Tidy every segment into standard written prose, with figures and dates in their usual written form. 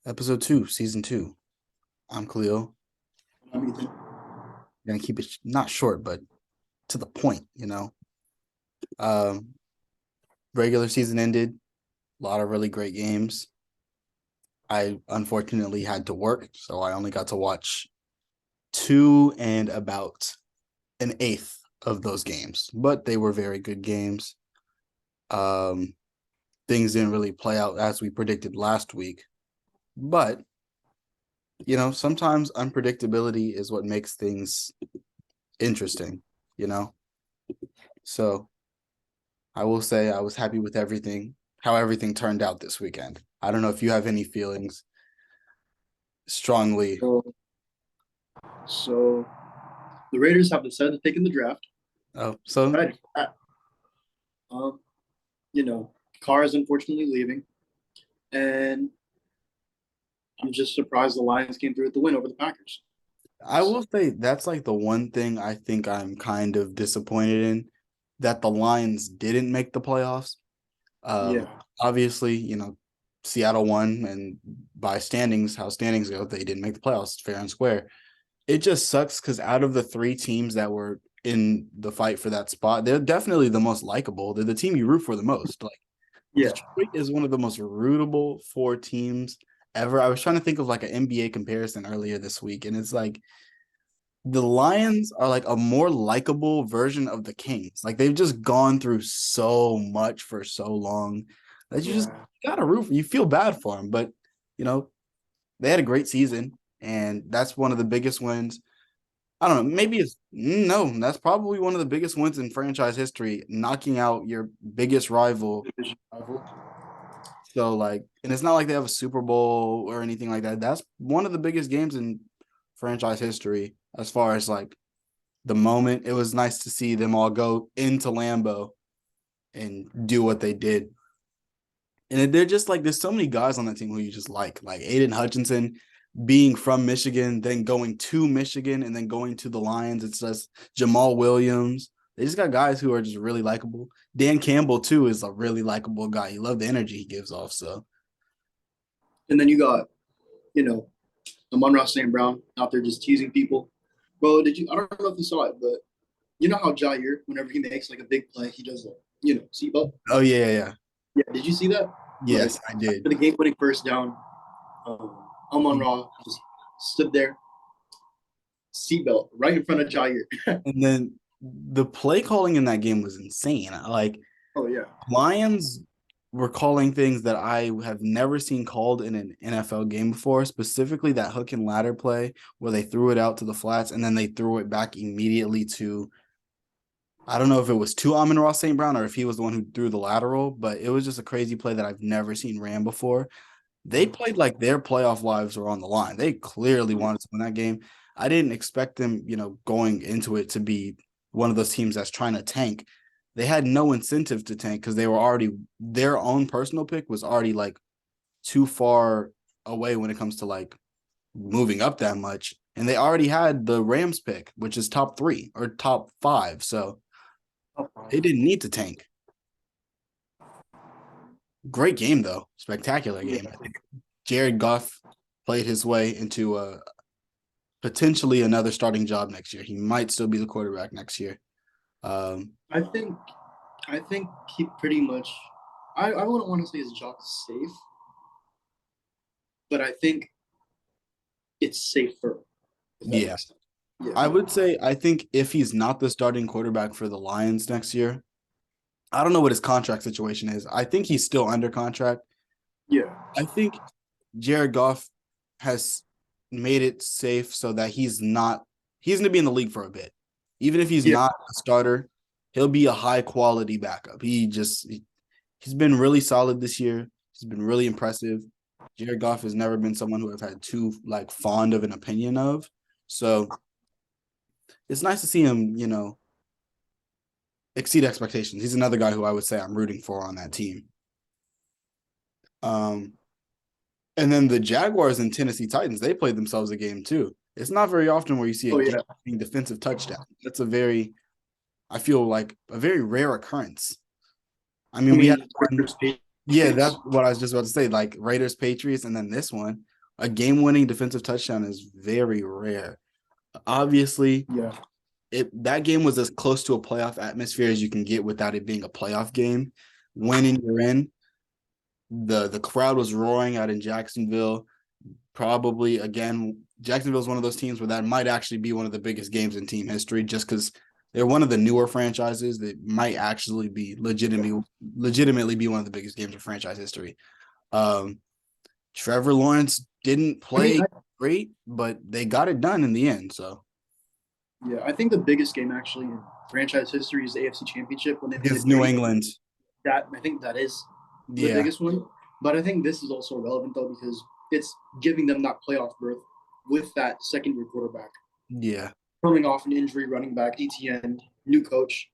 Episode 2, Season 2. I'm Khalil. I'm Ethan. Gonna keep it not short, but to the point. Um, Regular season ended, a lot of really great games. I unfortunately had to work, so I only got to watch two and about an eighth of those games, but they were very good games. Um, Things didn't really play out as we predicted last week, but sometimes unpredictability is what makes things interesting, you know? So I will say I was happy with how everything turned out this weekend. I don't know if you have any feelings strongly. So the Raiders have decided to take in the draft. Oh, so Right. Um, Carr is unfortunately leaving, and I'm just surprised the Lions came through with the win over the Packers. I will say that's like the one thing I think I'm kind of disappointed in that the Lions didn't make the playoffs. Yeah, Obviously, Seattle won, and by standings, how standings go, they didn't make the playoffs, fair and square. It just sucks because out of the three teams that were in the fight for that spot, they're definitely the most likable. They're the team you root for the most. Like yeah, Detroit is one of the most rootable four teams ever. I was trying to think of like an NBA comparison earlier this week, and it's like the Lions are like a more likable version of the Kings. Like they've just gone through so much for so long that you just yeah. gotta root for. You feel bad for them, but you know they had a great season, and that's one of the biggest wins. I don't know. Maybe it's no. That's probably one of the biggest wins in franchise history, knocking out your biggest rival. So like, and it's not like they have a Super Bowl or anything like that. That's one of the biggest games in franchise history as far as like the moment. It was nice to see them all go into Lambeau and do what they did. And they're just like, there's so many guys on that team who you just like Aiden Hutchinson being from Michigan, then going to Michigan and then going to the Lions. It's just Jamal Williams. They just got guys who are just really likable. Dan Campbell, too, is a really likable guy. You love the energy he gives off. So, And then you got, you know, Amon-Ra St. Brown out there just teasing people. Bro, did you? I don't know if you saw it, but you know how Jair, whenever he makes like a big play, he does a seatbelt. oh, yeah, yeah, yeah. Yeah, did you see that? Like Yes, I did. for the game-winning first down, Amon-Ra just stood there, seatbelt right in front of Jair. And then the play calling in that game was insane. Like, Oh yeah. Lions were calling things that I have never seen called in an NFL game before, specifically that hook and ladder play where they threw it out to the flats and then they threw it back immediately to, I don't know if it was to Amon-Ra St. Brown or if he was the one who threw the lateral, but it was just a crazy play that I've never seen ran before. They played like their playoff lives were on the line. They clearly wanted to win that game. I didn't expect them, going into it to be one of those teams that's trying to tank. They had no incentive to tank because they were already their own personal pick was already like too far away when it comes to like moving up that much. And they already had the Rams pick, which is top 3 or top 5. So they didn't need to tank. Great game though. Spectacular Yeah. game. I think Jared Goff played his way into a potentially another starting job next year. He might still be the quarterback next year. Um, I think I think he pretty much I wouldn't want to say his job is safe, but I think it's safer, if that yeah, makes sense. Yeah. I would say I think if he's not the starting quarterback for the Lions next year, I don't know what his contract situation is. I think he's still under contract. Yeah. I think Jared Goff has made it safe so that he's going to be in the league for a bit. Even if he's Yeah. not a starter, he'll be a high quality backup. He's been really solid this year. He's been really impressive. Jared Goff has never been someone who I've had too like fond of an opinion of. So it's nice to see him, exceed expectations. He's another guy who I would say I'm rooting for on that team. Um, and then the Jaguars and Tennessee Titans, they played themselves a game too. It's not very often where you see a Oh yeah. game defensive touchdown. That's I feel like a very rare occurrence. I I mean, we had mean, one. Raiders, Yeah, that's Patriots. what I was just about to say. Like Raiders, Patriots, and then this one. A game-winning defensive touchdown is very rare. Obviously, Yeah. that game was as close to a playoff atmosphere as you can get without it being a playoff game. Winning, you're in. The crowd was roaring out in Jacksonville. Probably again, Jacksonville is one of those teams where that might actually be one of the biggest games in team history, just because they're one of the newer franchises that might actually be legitimately be one of the biggest games of franchise history. Um, Trevor Lawrence didn't play great, but they got it done in the end. So yeah, I think the biggest game actually in franchise history is the AFC Championship when they made against it New three. England, That I think that is the yeah, biggest one. But I think this is also relevant though because it's giving them that playoff berth with that secondary quarterback yeah. coming off an injury, running back, ETN, new coach.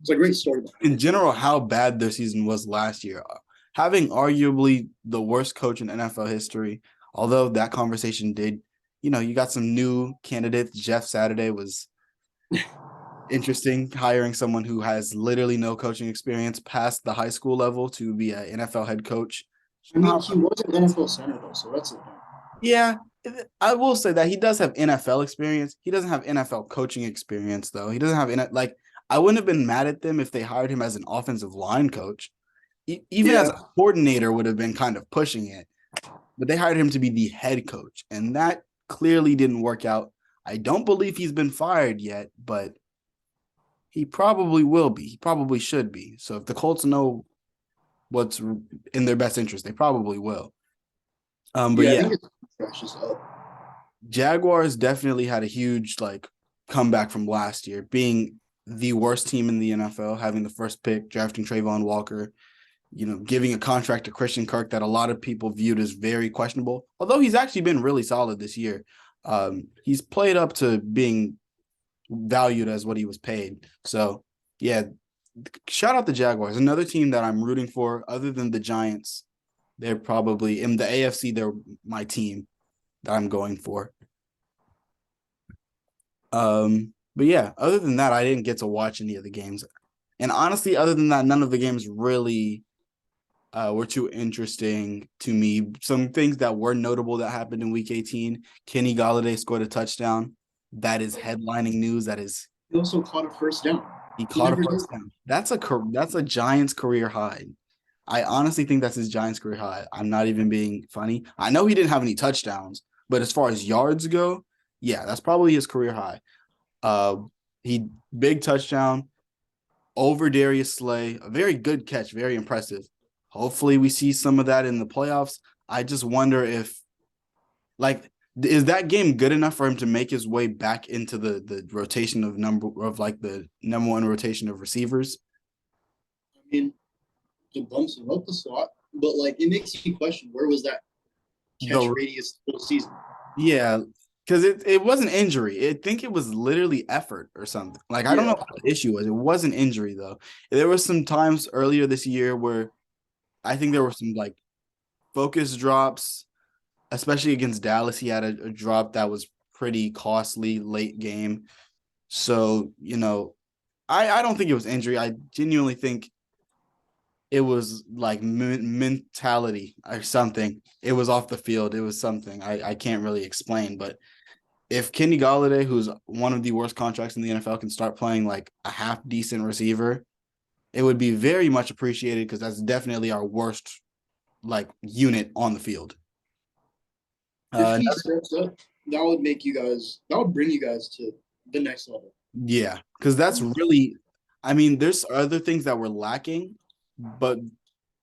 It's a great story. In general, how bad their season was last year, having arguably the worst coach in NFL history. Although that conversation did, you got some new candidates. Jeff Saturday was interesting, hiring someone who has literally no coaching experience past the high school level to be an NFL head coach. I mean, he was an NFL center though, so that's the thing. Yeah, I will say that he does have NFL experience. He doesn't have NFL coaching experience, though. He doesn't have like I wouldn't have been mad at them if they hired him as an offensive line coach. Even as a coordinator would have been kind of pushing it, but they hired him to be the head coach, and that clearly didn't work out. I don't believe he's been fired yet, but he probably will be. He probably should be. So if the Colts know what's in their best interest, they probably will. But I yeah, think it's just up. Jaguars definitely had a huge comeback from last year, being the worst team in the NFL, having the first pick, drafting Trayvon Walker, giving a contract to Christian Kirk that a lot of people viewed as very questionable. Although he's actually been really solid this year. He's played up to being valued as what he was paid. So, yeah, shout out the Jaguars. Another team that I'm rooting for other than the Giants. They're probably in the AFC, they're my team that I'm going for. But yeah, other than that, I didn't get to watch any of the games. And honestly, other than that, none of the games really were too interesting to me. Some things that were notable that happened in Week 18: Kenny Golladay scored a touchdown. That is headlining news. That is, He also caught a first down. he caught a first down. That's a Giants career high. I honestly think that's his Giants career high. I'm not even being funny. I know he didn't have any touchdowns, but as far as yards go, yeah, that's probably his career high. He big touchdown over Darius Slay. A very good catch, very impressive. Hopefully we see some of that in the playoffs. I just wonder if is that game good enough for him to make his way back into the rotation of the number one rotation of receivers? I mean, it bumps him up the slot, but it makes you question where was that catch radius full season? Yeah, because it wasn't injury. I think it was literally effort or something. I don't know what the issue was. It wasn't injury though. There was some times earlier this year where I think there were some focus drops, especially against Dallas. He had a drop that was pretty costly late game. So, I don't think it was injury. I genuinely think it was mentality or something. It was off the field. It was something I can't really explain. But if Kenny Golladay, who's one of the worst contracts in the NFL, can start playing a half decent receiver, it would be very much appreciated because that's definitely our worst unit on the field. If he steps up, that would make you guys. That would bring you guys to the next level. Yeah, because that's really. I mean, there's other things that we're lacking, but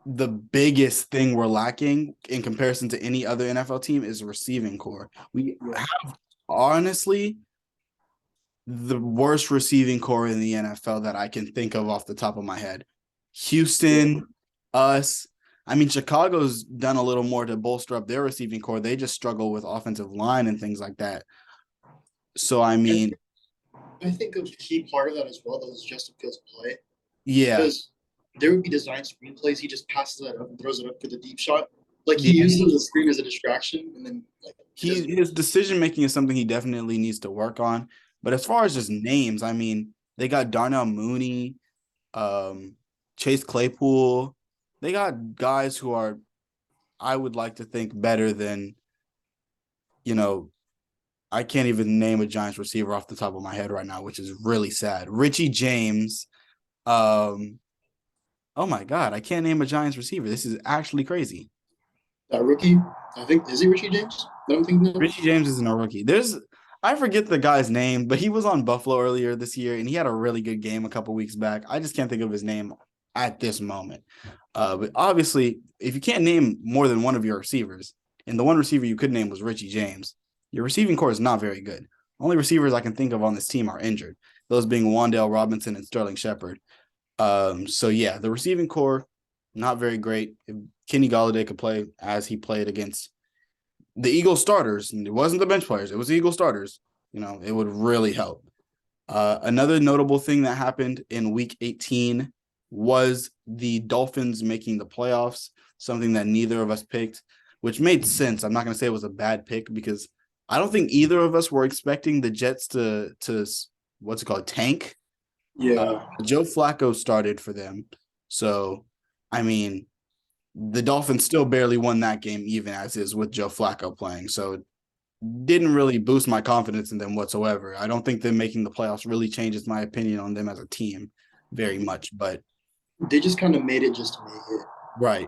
the biggest thing we're lacking in comparison to any other NFL team is receiving core. We have honestly the worst receiving core in the NFL that I can think of off the top of my head. Houston, us. I mean, Chicago's done a little more to bolster up their receiving core. They just struggle with offensive line and things like that. So, I mean, I think a key part of that as well, though, is Justin Fields' play. Yeah. Because there would be designed screenplays. He just passes it up and throws it up for the deep shot. He uses the screen as a distraction, and then his decision making is something he definitely needs to work on. But as far as just names, I mean, they got Darnell Mooney, Chase Claypool. They got guys who are I would like to think better than, you know, I can't even name a Giants receiver off the top of my head right now, which is really sad. Richie James. Um, oh my God, I can't name a Giants receiver. This is actually crazy. That rookie, I think, is he Richie James? I don't think no. Richie James isn't a rookie. I forget the guy's name, but he was on Buffalo earlier this year, and he had a really good game a couple weeks back. I just can't think of his name at this moment. But obviously, if you can't name more than one of your receivers, and the one receiver you could name was Richie James, your receiving core is not very good. Only receivers I can think of on this team are injured, those being Wandale Robinson and Sterling Shepard. So yeah, the receiving core, not very great. If Kenny Golladay could play as he played against the Eagles starters, and it wasn't the bench players, it was the Eagles starters, it would really help. Another notable thing that happened in week 18 was the Dolphins making the playoffs, something that neither of us picked, which made sense. I'm not going to say it was a bad pick because I don't think either of us were expecting the Jets to what's it called, tank. Yeah, Joe Flacco started for them. So, I mean, the Dolphins still barely won that game, even as is with Joe Flacco playing. So it didn't really boost my confidence in them whatsoever. I don't think them making the playoffs really changes my opinion on them as a team very much. But they just kind of made it just to make it. right.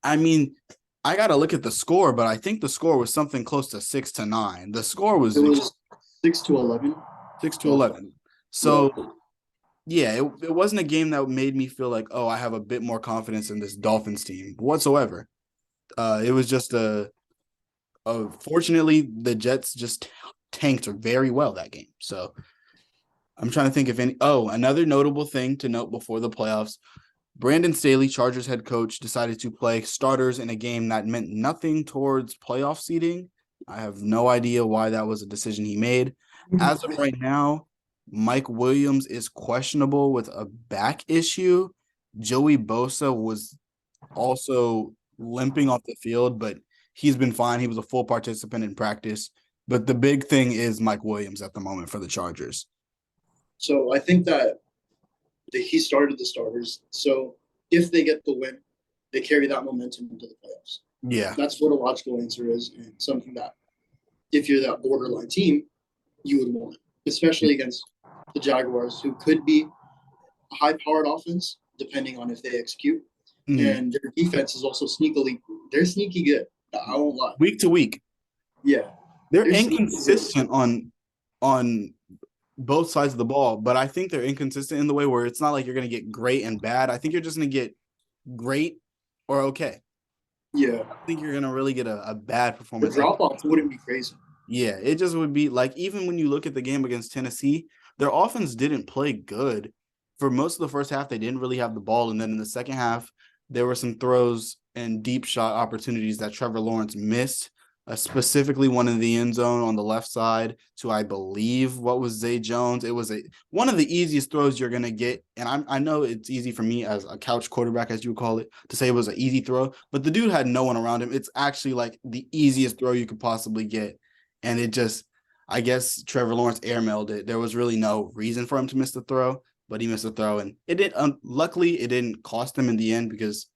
I mean, I got to look at the score, but I think the score was something close to 6-9. The score was It was 6-11. 6-11. So yeah, it wasn't a game that made me feel like, oh, I have a bit more confidence in this Dolphins team whatsoever. It was just fortunately the Jets just tanked very well that game. So I'm trying to think if another notable thing to note before the playoffs, Brandon Staley, Chargers head coach, decided to play starters in a game that meant nothing towards playoff seeding. I have no idea why that was a decision he made. As of right now, Mike Williams is questionable with a back issue. Joey Bosa was also limping off the field, but he's been fine. He was a full participant in practice. But the big thing is Mike Williams at the moment for the Chargers. So I think that he started the starters. So if they get the win, they carry that momentum into the playoffs. Yeah. That's what a logical answer is, and something that if you're that borderline team, you would want, especially against the Jaguars, who could be a high-powered offense, depending on if they execute. And their defense is also they're sneaky good. I won't lie. Week to week. Yeah. They're inconsistent on both sides of the ball, but I think they're inconsistent in the way where it's not like you're going to get great and bad. I think you're just going to get great or okay. Yeah. I think you're going to really get a bad performance. The drop-off wouldn't be crazy. Yeah, it just would be like, even when you look at the game against Tennessee, their offense didn't play good. For most of the first half, they didn't really have the ball. And then in the second half, there were some throws and deep shot opportunities that Trevor Lawrence missed, specifically one in the end zone on the left side to, I believe, what was Zay Jones. It was one of the easiest throws you're going to get. And I know it's easy for me as a couch quarterback, as you would call it, to say it was an easy throw, but the dude had no one around him. It's actually like the easiest throw you could possibly get. And it just, I guess Trevor Lawrence airmailed it. There was really no reason for him to miss the throw, but he missed the throw. And it didn't, luckily, it didn't cost him in the end because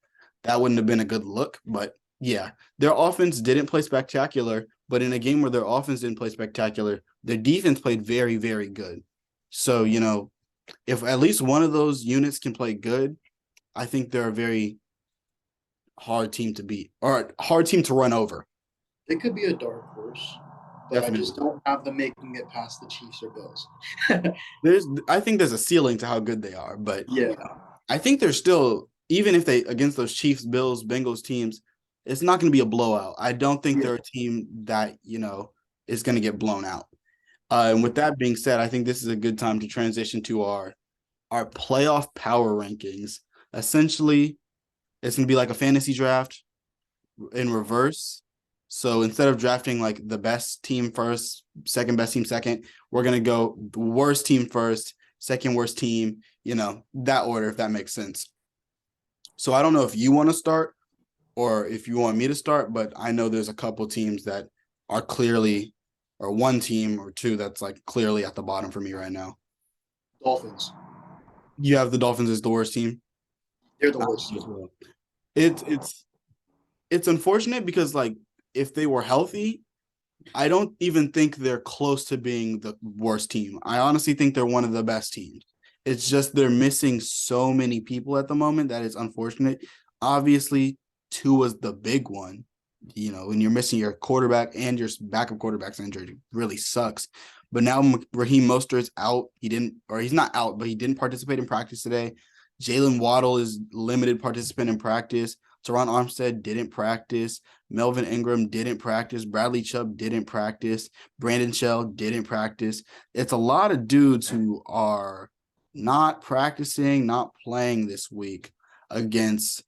that wouldn't have been a good look. But yeah, their offense didn't play spectacular. But in a game where their offense didn't play spectacular, their defense played very, very good. So, if at least one of those units can play good, I think they're a very hard team to beat or a hard team to run over. They could be a dark horse. But definitely. I just don't have them making it past the Chiefs or Bills. I think there's a ceiling to how good they are, but yeah, I think they're still, even if they against those Chiefs, Bills, Bengals teams, it's not going to be a blowout. I don't think they're a team that is going to get blown out. And with that being said, I think this is a good time to transition to our playoff power rankings. Essentially, it's going to be like a fantasy draft in reverse. So instead of drafting like the best team first, second best team second, we're going to go the worst team first, second worst team, that order, if that makes sense. So I don't know if you want to start or if you want me to start, but I know there's a couple teams that are clearly, or one team or two that's like clearly at the bottom for me right now. Dolphins. You have the Dolphins as the worst team? They're the worst team. Well. it's unfortunate because like if they were healthy, I don't even think they're close to being the worst team. I honestly think they're one of the best teams. It's just they're missing so many people at the moment that is unfortunate. Obviously, two was the big one. You know, when you're missing your quarterback and your backup quarterback's injured, it really sucks. But now Raheem Mostert's out. He didn't, or he's not out, but he didn't participate in practice today. Jalen Waddle is limited participant in practice. Teron Armstead didn't practice. Melvin Ingram didn't practice. Bradley Chubb didn't practice. Brandon Shell didn't practice. It's a lot of dudes who are not practicing, not playing this week against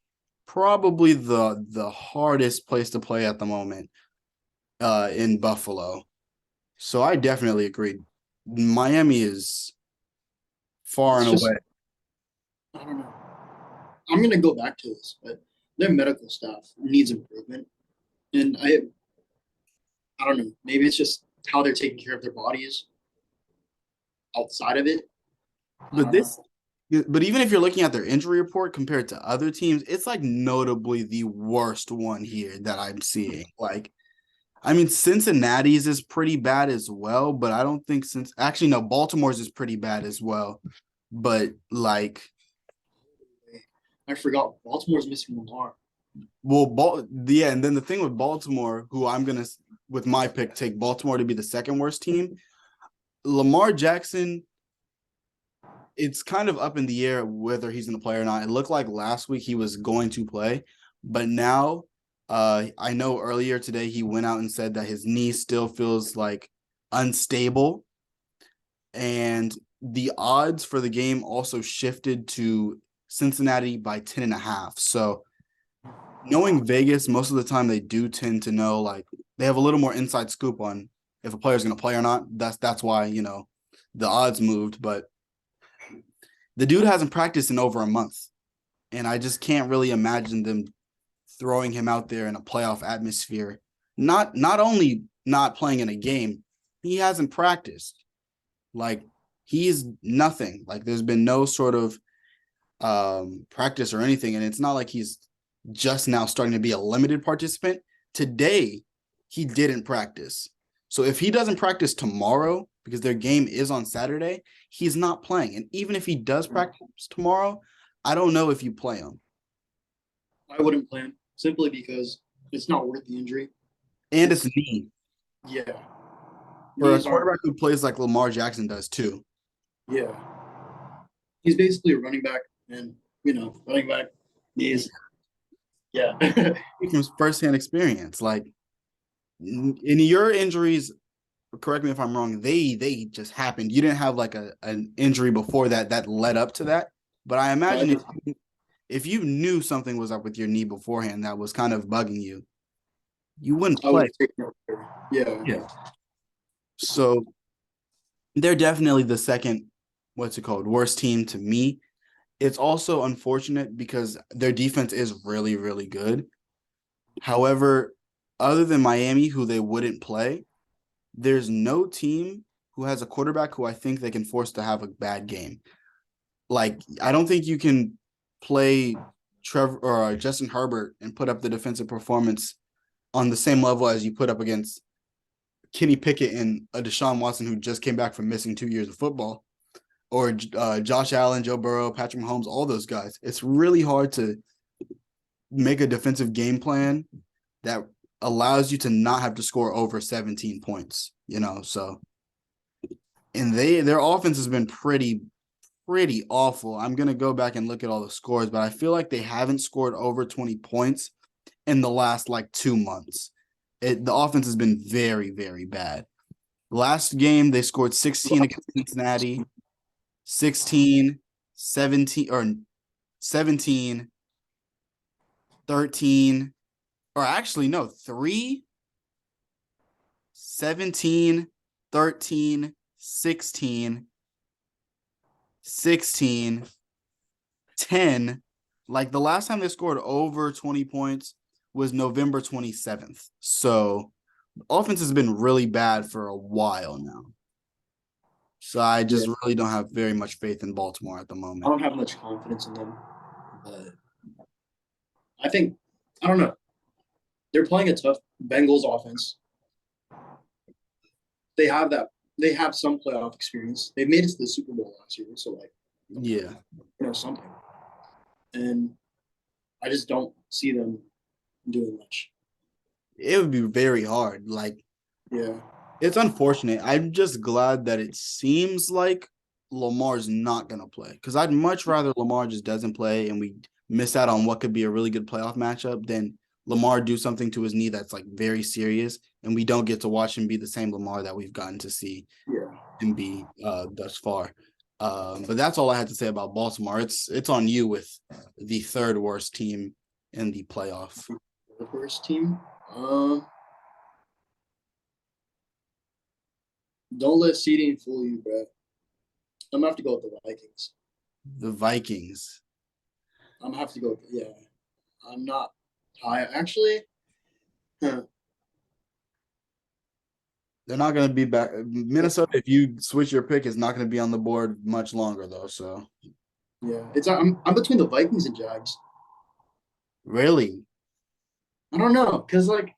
probably the hardest place to play at the moment in Buffalo. So I definitely agree. Miami is far It's and just away. I don't know. I'm gonna go back to this, but their medical staff needs improvement, and I don't know. Maybe it's just how they're taking care of their bodies outside of it. I But don't know. this but even if you're looking at their injury report compared to other teams, it's like notably the worst one here that I'm seeing. Like, I mean, Cincinnati's is pretty bad as well, but I don't think since actually no, Baltimore's is pretty bad as well. But like, I forgot Baltimore's missing Lamar. well, yeah, and then the thing with Baltimore, who I'm gonna with my pick take Baltimore to be the second worst team. Lamar Jackson, it's kind of up in the air whether he's going to play or not. It looked like last week he was going to play, but now I know earlier today he went out and said that his knee still feels like unstable, and the odds for the game also shifted to Cincinnati by 10.5. So knowing Vegas, most of the time they do tend to know, like, they have a little more inside scoop on if a player's going to play or not. That's why, you know, the odds moved, but the dude hasn't practiced in over a month, and I just can't really imagine them throwing him out there in a playoff atmosphere. Not only not playing in a game, he hasn't practiced. Like, he's nothing. Like, there's been no sort of practice or anything, and it's not like he's just now starting to be a limited participant. Today, he didn't practice. So if he doesn't practice tomorrow, because their game is on Saturday, he's not playing. And even if he does practice tomorrow, I don't know if you play him. I wouldn't play him simply because it's not worth the injury. And it's It's knee yeah, for a knees aren't. quarterback who plays like Lamar Jackson does too. Yeah, he's basically a running back, and running back knees. Yeah, From firsthand experience, like in your injuries, correct me if I'm wrong, they just happened. You didn't have like an injury before that led up to that. But I no, I imagine did. if you knew something was up with your knee beforehand that was kind of bugging you, you wouldn't I would play. have taken over. Yeah, Yeah. So they're definitely the second, what's it called, worst team to me. It's also unfortunate because their defense is really, really good. However, other than Miami, who they wouldn't play, there's no team who has a quarterback who I think they can force to have a bad game. Like, I don't think you can play Trevor or Justin Herbert and put up the defensive performance on the same level as you put up against Kenny Pickett and a Deshaun Watson who just came back from missing 2 years of football, or Josh Allen, Joe Burrow, Patrick Mahomes, all those guys. It's really hard to make a defensive game plan that allows you to not have to score over 17 points, you know. So, and their offense has been pretty awful. I'm going to go back and look at all the scores, but I feel like they haven't scored over 20 points in the last like 2 months. The offense has been very, very bad. Last game, they scored 16 against Cincinnati, 16, 17, or 17, 13, or actually, no, 3, 17, 13, 16, 16, 10. Like the last time they scored over 20 points was November 27th. So offense has been really bad for a while now. So I yeah. just really don't have very much faith in Baltimore at the I moment. don't have much confidence in them, but I think I don't know. They're playing a tough Bengals offense. They have that. They have some playoff experience. They made it to the Super Bowl last year, so like Yeah, something. And I just don't see them doing much. it would be very hard. Like, Yeah, it's unfortunate. I'm just glad that it seems like Lamar's not gonna play because I'd much rather Lamar just doesn't play and we miss out on what could be a really good playoff matchup than Lamar do something to his knee that's like very serious and we don't get to watch him be the same Lamar that we've gotten to see yeah. him be thus far. But that's all I had to say about Baltimore. It's on you with the third worst team in the playoff. The first team. Don't let seeding fool you, bro. I'm gonna have to go with the Vikings. The Vikings. I'm gonna have to go with I'm not high actually. Huh. They're not going to be back. Minnesota, if you switch your pick, is not going to be on the board much longer, though. So, Yeah, I'm between the Vikings and Jags. really, I don't know, cause like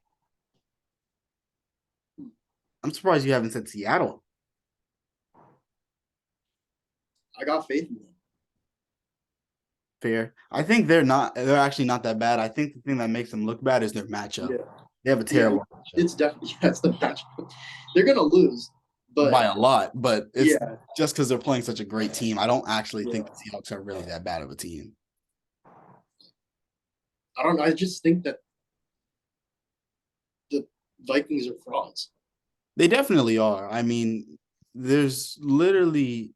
I'm surprised you haven't said Seattle. I got faith in them. Fair. I think they're actually not that bad. I think the thing that makes them look bad is their matchup. Yeah, They have a terrible matchup it's definitely it's the match. They're gonna lose, but by a lot, but it's yeah, just because they're playing such a great team. I don't actually yeah. think the Seahawks are really that bad of a team. I don't know. I just think that the Vikings are frauds. They definitely are. I mean, there's literally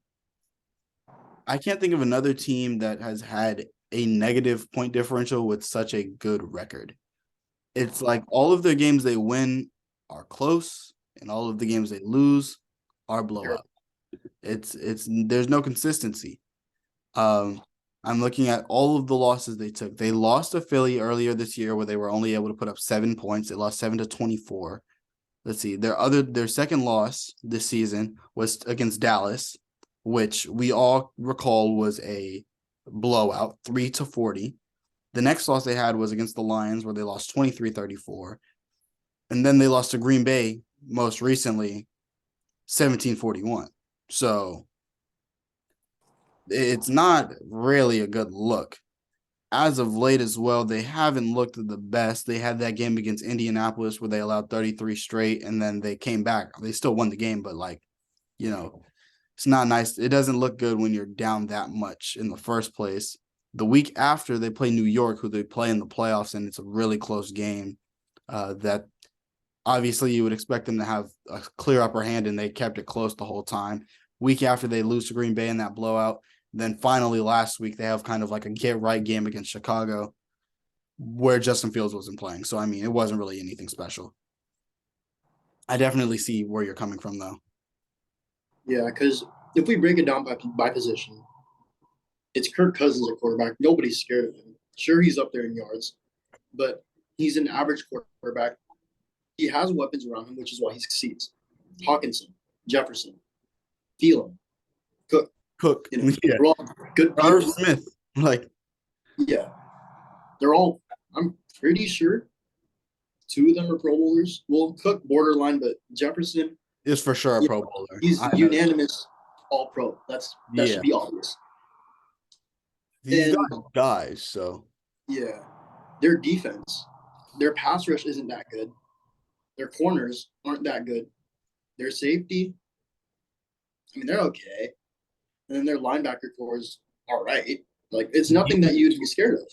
I can't think of another team that has had a negative point differential with such a good record. It's like all of the games they win are close, and all of the games they lose are blowout. It's there's no consistency. Um, I'm looking at all of the losses they took. They lost to Philly earlier this year, where they were only able to put up 7 points. They lost 7-24. Let's see. Their second loss this season was against Dallas, which we all recall was a blowout, 3-40. The next loss they had was against the Lions, where they lost 23-34. And then they lost to Green Bay most recently, 17-41. So it's not really a good look. As of late as well, they haven't looked the best. They had that game against Indianapolis where they allowed 33 straight, and then they came back. They still won the game, but it's not nice. It doesn't look good when you're down that much in the first place. The week after, they play New York, who they play in the playoffs, and it's a really close game. That obviously you would expect them to have a clear upper hand, and they kept it close the whole time. Week after, they lose to Green Bay in that blowout. Then finally last week, they have kind of like a get right game against Chicago where Justin Fields wasn't playing. So, I mean, it wasn't really anything special. I definitely see where you're coming from, though. Yeah, because if we break it down by position, it's Kirk Cousins at quarterback. Nobody's scared of him. Sure, he's up there in yards, but he's an average quarterback. He has weapons around him, which is why he succeeds. Hawkinson, Jefferson, Thielen, Cook. Cook, yeah. They're all good Irv people. Smith, like, Yeah, they're all. I'm pretty sure 2 of them are Pro Bowlers. Well, Cook borderline, but Jefferson, is for sure a yeah, Pro Bowler. he's unanimous All Pro. That Yeah. should be obvious. He's And got guys, so. yeah, their defense, their pass rush isn't that good. Their corners aren't that good. Their safety, I mean, they're okay. And then their linebacker core is all right. Like, it's nothing that you'd be scared of.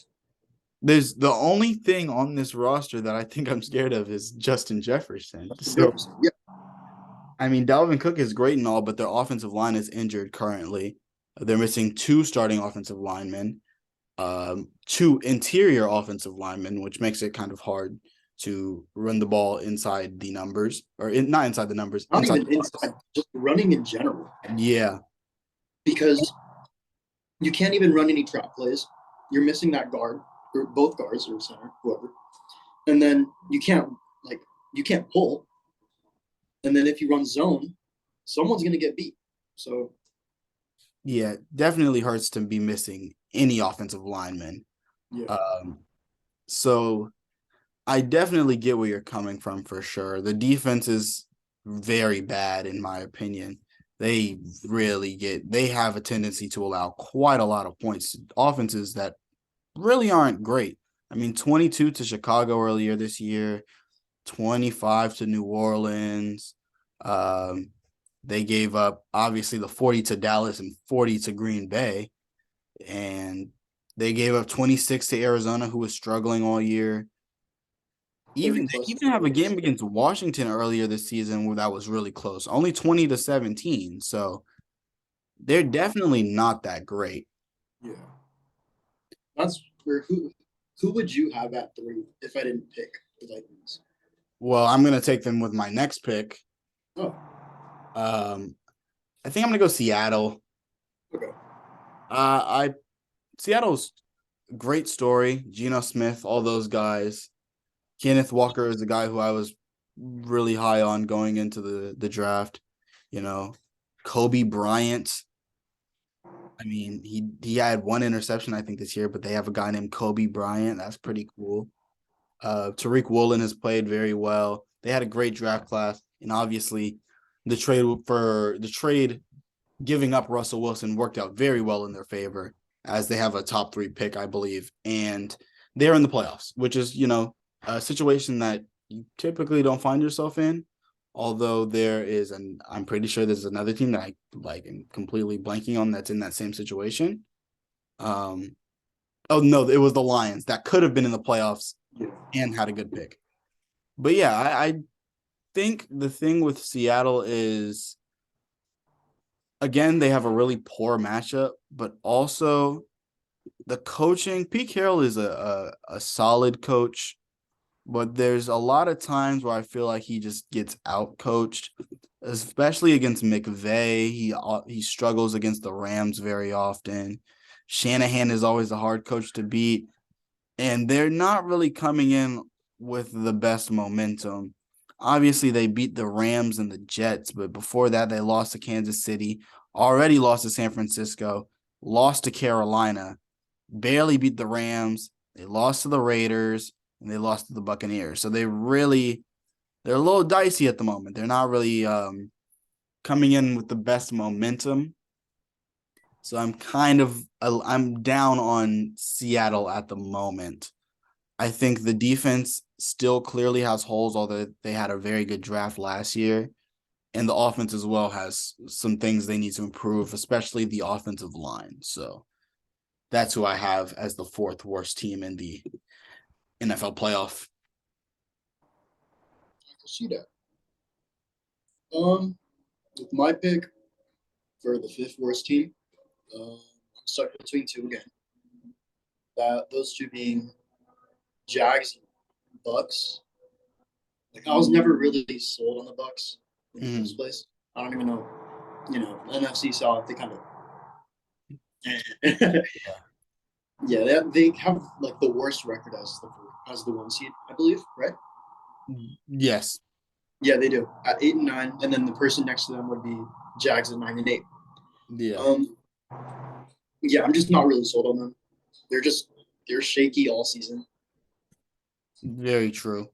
There's the only thing on this roster that I think I'm scared of is Justin Jefferson. Yeah. I mean, Dalvin Cook is great and all, but their offensive line is injured currently. They're missing 2 starting offensive linemen, 2 interior offensive linemen, which makes it kind of hard to run the ball inside the numbers, or not inside the numbers. Not even inside, just running in general. Yeah. Because you can't even run any trap plays. You're missing that guard, or both guards, or center, whoever. And then you can't pull. And then if you run zone, someone's gonna get beat. So yeah, definitely hurts to be missing any offensive lineman. yeah. So I definitely get where you're coming from for sure. The defense is very bad in my opinion. They they have a tendency to allow quite a lot of points to offenses that really aren't great. I mean, 22 to Chicago earlier this year, 25 to New Orleans. Um, they gave up obviously the 40 to Dallas and 40 to Green Bay. And they gave up 26 to Arizona, who was struggling all year. 30 Even plus they even have a turnovers. game against Washington earlier this season where that was really close, only 20 to 17. So they're definitely not that great. Yeah. That's where who would you have at 3 if I didn't pick the Vikings? Well, I'm gonna take them with my next pick. Oh, Um, I think I'm gonna go Seattle. okay. I Seattle's great story. Geno Smith, all those guys. Kenneth Walker is the guy who I was really high on going into the draft. You know, Kobe Bryant. I mean, he had one interception I think this year, but they have a guy named Kobe Bryant. That's pretty cool. Tariq Woolen has played very well. They had a great draft class, and obviously, the trade giving up Russell Wilson worked out very well in their favor, as they have a top 3 pick, I believe, and they're in the playoffs, which is a situation that you typically don't find yourself in. Although I'm pretty sure there's another team that I like am completely blanking on that's in that same situation. Um, oh no, it was the Lions that could have been in the playoffs Yeah. and had a good pick. But yeah, I think the thing with Seattle is again they have a really poor matchup, but also the coaching. Pete Carroll is a solid coach, but there's a lot of times where I feel like he just gets out coached, especially against McVay. He struggles against the Rams very often. Shanahan is always a hard coach to beat, and they're not really coming in with the best momentum. Obviously, they beat the Rams and the Jets, but before that, they lost to Kansas City, already lost to San Francisco, lost to Carolina, barely beat the Rams. They lost to the Raiders and they lost to the Buccaneers. So they're a little dicey at the moment. They're not really coming in with the best momentum. So I'm down on Seattle at the moment. I think the defense still clearly has holes, although they had a very good draft last year. And the offense as well has some things they need to improve, especially the offensive line. So that's who I have as the 4th worst team in the NFL playoff. I can see that. With my pick for the 5th worst team, I'm stuck between two again. That those two being Jags and Bucks. Like I was never really sold on the Bucks in the Mm-hmm. first place. I don't even know. NFC South they kind of. Yeah, they have like the worst record as the 1 seed, I believe, right? Yes. Yeah, they do at 8 and 9, and then the person next to them would be Jags at 9 and 8. Yeah. Um, yeah, I'm just not really sold on them. They're shaky all season. Very true.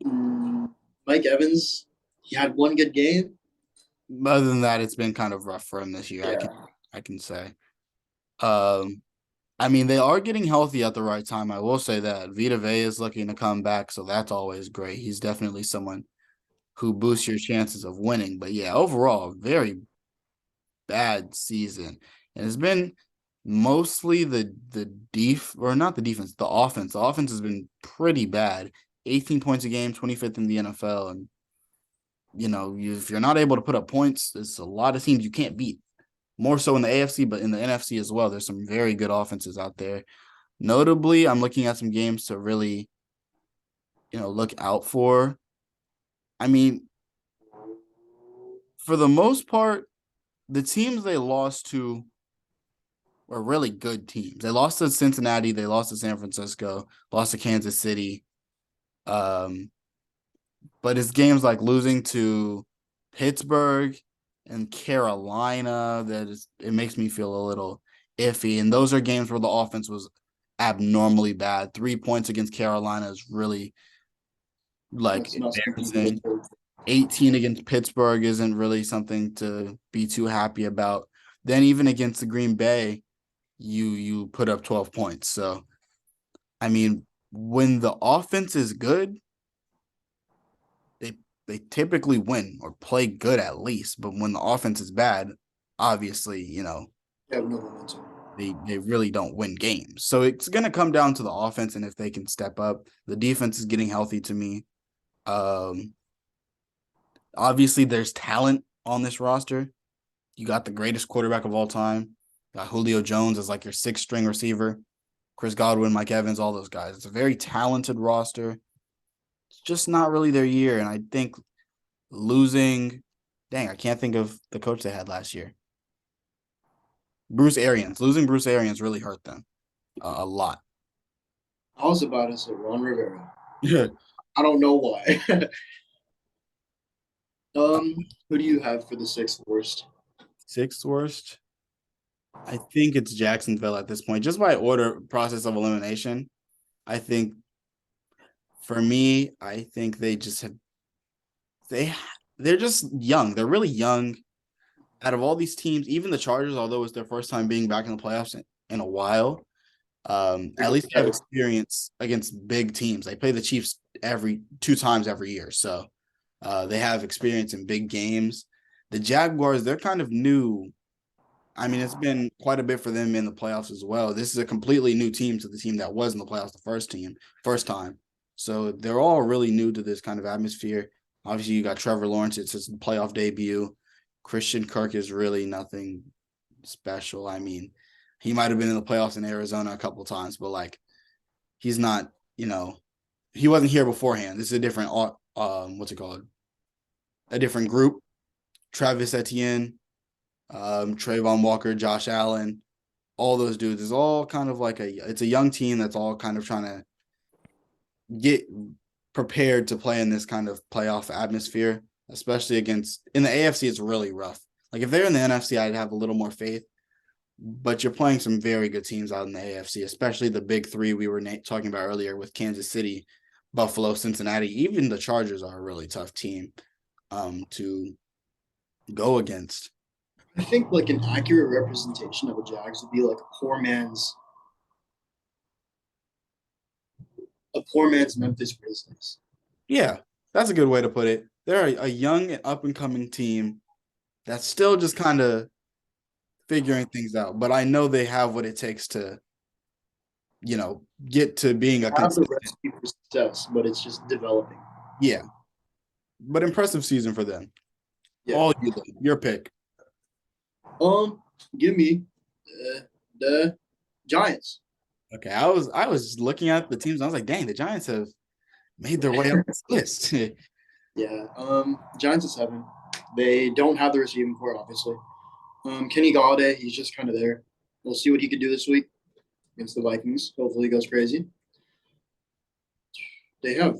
Mm, Mike Evans, he had one good game. Other than that, it's been kind of rough for him this year. Yeah, I can say. Um, I mean, they are getting healthy at the right time. I will say that Vita Vea is looking to come back, so that's always great. He's definitely someone who boosts your chances of winning. But yeah, overall, very bad season. And it's been mostly the or not the defense, the offense. The offense has been pretty bad. 18 points a game, 25th in the NFL. And if you're not able to put up points, there's a lot of teams you can't beat. More so in the AFC, but in the NFC as well. There's some very good offenses out there. Notably, I'm looking at some games to really, look out for. I mean, for the most part, the teams they lost to were really good teams. They lost to Cincinnati, they lost to San Francisco, lost to Kansas City. Um, but it's games like losing to Pittsburgh and Carolina it makes me feel a little iffy. And those are games where the offense was abnormally bad. 3 points against Carolina is really like That's not something you embarrassing. look forward to. 18 against Pittsburgh isn't really something to be too happy about. Then even against the Green Bay, you put up 12 points. So I mean, when the offense is good, they they typically win or play good at least. But when the offense is bad, obviously, You have no momentum. they really don't win games. So it's gonna come down to the offense and if they can step up. The defense is getting healthy to me. Um, Obviously there's talent on this roster. You got the greatest quarterback of all time. You got Julio Jones as like your sixth string receiver. Chris Godwin, Mike Evans, all those guys. It's a very talented roster. It's just not really their year. And I think losing, dang, I can't think of the coach they had last year. Bruce Arians. Losing Bruce Arians really hurt them a lot. I was about to say Ron Rivera. Yeah. I don't know why. Who do you have for the sixth worst? Sixth worst. I think it's Jacksonville at this point, just by order process of elimination. I think for me, I think they just have they they're just young. They're really young. Out of all these teams, even the Chargers, although it's their first time being back in the playoffs in a while, at least they have experience against big teams. They play the Chiefs every 2 times every year, so they have experience in big games. The Jaguars, they're kind of new. I mean, it's been quite a bit for them in the playoffs as well. This is a completely new team to the team that was in the playoffs first time. So they're all really new to this kind of atmosphere. Obviously, you got Trevor Lawrence. It's his playoff debut. Christian Kirk is really nothing special. I mean, he might have been in the playoffs in Arizona a couple of times, but like he's not, he wasn't here beforehand. This is a different what's it called? A different group. Travis Etienne, Trayvon Walker, Josh Allen, all those dudes is all kind of like it's a young team that's all kind of trying to get prepared to play in this kind of playoff atmosphere, especially against in the AFC. It's really rough. Like if they're in the NFC, I'd have a little more faith. But you're playing some very good teams out in the AFC, especially the big three we were talking about earlier with Kansas City, Buffalo, Cincinnati. Even the Chargers are a really tough team to go against. I think like an accurate representation of a Jags would be like a poor man's Memphis Grizzlies. Yeah, that's a good way to put it. They're a young and up and coming team that's still just kind of figuring things out. But I know they have what it takes to, get to being a Have the consistent. recipe for success, but it's just developing. Yeah, but impressive season for them. Yeah. All your pick. Give me the Giants. Okay, I was looking at the teams. I was like, dang, the Giants have made their way up this list. Yeah. Giants is 7. They don't have the receiving core, obviously. Kenny Galladay, he's just kind of there. We'll see what he can do this week against the Vikings. Hopefully, he goes crazy. They have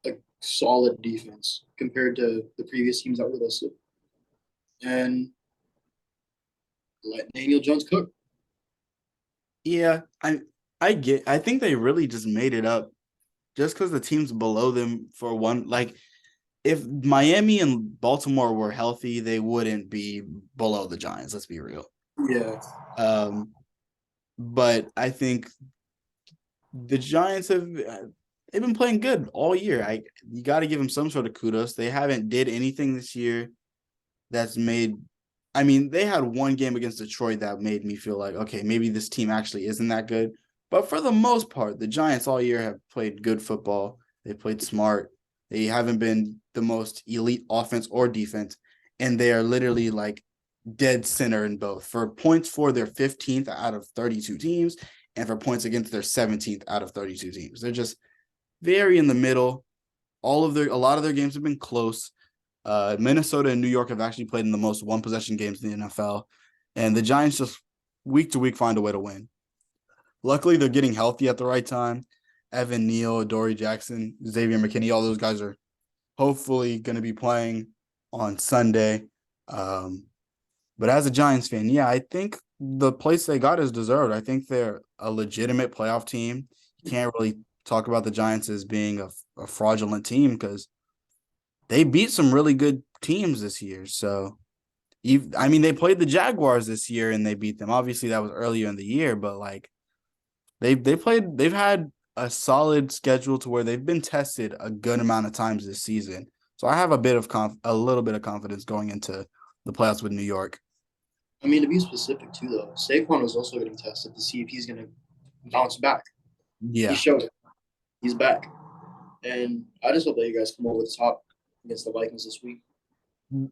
a solid defense compared to the previous teams that were listed, and let Daniel Jones cook. Yeah, I think they really just made it up just because the teams below them for one. Like if Miami and Baltimore were healthy, they wouldn't be below the Giants. Let's be real. Yeah. But I think the Giants they've been playing good all year. You got to give them some sort of kudos. They haven't did anything this year that's made. I mean, they had one game against Detroit that made me feel like, okay, maybe this team actually isn't that good. But for the most part, the Giants all year have played good football. They played smart. They haven't been the most elite offense or defense, and they are literally like dead center in both. For points for their 15th out of 32 teams, and for points against their 17th out of 32 teams. They're just very in the middle. A lot of their games have been close. Minnesota and New York have actually played in the most one possession games in the NFL, and the Giants just week to week find a way to win. Luckily, they're getting healthy at the right time. Evan Neal, Dory Jackson, Xavier McKinney, all those guys are hopefully going to be playing on Sunday. But as a Giants fan, yeah, I think the place they got is deserved. I think they're a legitimate playoff team. You can't really talk about the Giants as being a fraudulent team because they beat some really good teams this year. So, I mean, they played the Jaguars this year and they beat them. Obviously, that was earlier in the year, but like they've had a solid schedule to where they've been tested a good amount of times this season. So I have a little bit of confidence going into the playoffs with New York. I mean, to be specific too, though, Saquon was also getting tested to see if he's going to bounce back. He Yeah. showed it. He's back. And I just hope that you guys come over the top against the Vikings this week.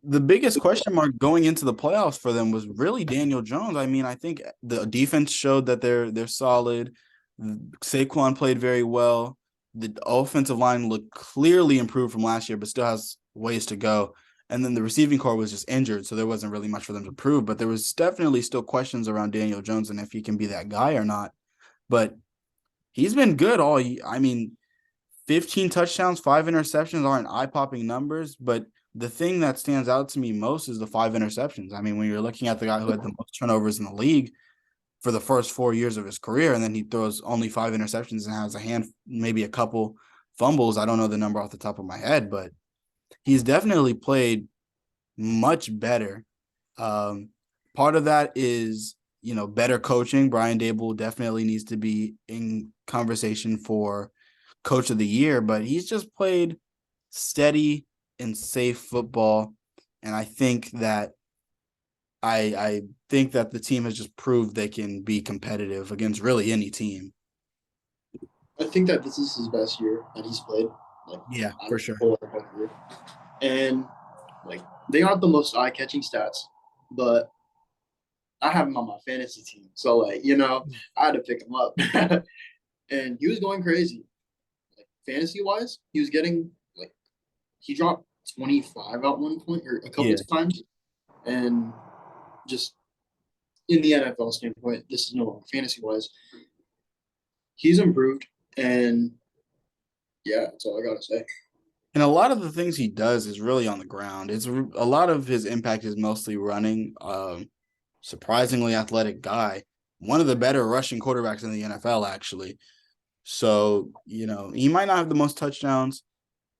The biggest question mark going into the playoffs for them was really Daniel Jones. I mean, I think the defense showed that they're solid. Saquon played very well. The offensive line looked clearly improved from last year, but still has ways to go. And then the receiving core was just injured, so there wasn't really much for them to prove. But there was definitely still questions around Daniel Jones and if he can be that guy or not. But he's been good all year. I mean, 15 touchdowns, 5 interceptions aren't eye-popping numbers, but the thing that stands out to me most is the 5 interceptions. I mean, when you're looking at the guy who had the most turnovers in the league for the first 4 years of his career, and then he throws only 5 interceptions and has maybe a couple fumbles. I don't know the number off the top of my head, but he's definitely played much better. Part of that is, better coaching. Brian Dable definitely needs to be in conversation for coach of the year, but he's just played steady and safe football. And I think that I think that the team has just proved they can be competitive against really any team. I think that this is his best year that he's played. Like, Yeah, for sure. And like they aren't the most eye-catching stats, but I have him on my fantasy team. So like, I had to pick him up. And he was going crazy. Like fantasy wise, he was getting like he dropped 25 at one point or a couple of times. And just in the NFL standpoint, this is no longer fantasy wise. He's improved, and yeah, that's all I gotta say. And a lot of the things he does is really on the ground. It's a lot of his impact is mostly running. Surprisingly athletic guy, one of the better rushing quarterbacks in the NFL, actually. So he might not have the most touchdowns.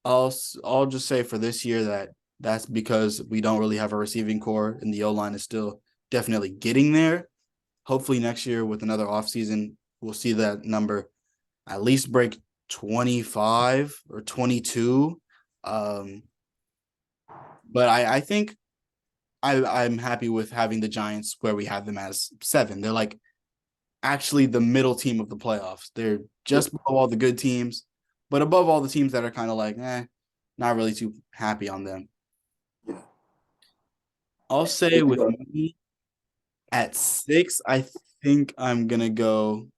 I'll just say for this year that's because we don't really have a receiving core, and the O line is still definitely getting there. Hopefully next year with another offseason, we'll see that number at least break 25 or 22. But I think I'm happy with having the Giants where we have them as 7. They're like actually the middle team of the playoffs. They're just below all the good teams, but above all the teams that are kind of like, not really too happy on them. I'll say with me at 6, I think I'm going to go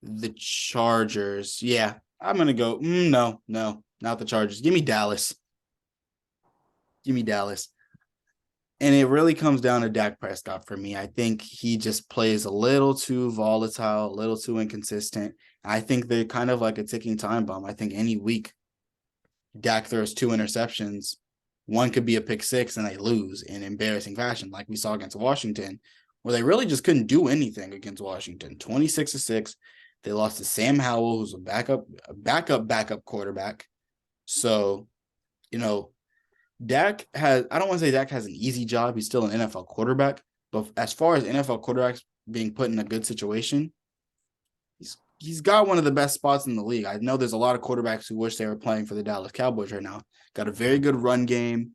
the Chargers. Yeah, I'm going to go. No, not the Chargers. Give me Dallas. And it really comes down to Dak Prescott for me. I think he just plays a little too volatile, a little too inconsistent. I think they're kind of like a ticking time bomb. I think any week Dak throws 2 interceptions, one could be a pick 6 and they lose in embarrassing fashion, like we saw against Washington, where they really just couldn't do anything against Washington. 26-6. They lost to Sam Howell, who's a backup quarterback. So, Dak has, I don't want to say Dak has an easy job. He's still an NFL quarterback. But as far as NFL quarterbacks being put in a good situation, he's got one of the best spots in the league. I know there's a lot of quarterbacks who wish they were playing for the Dallas Cowboys right now. Got a very good run game,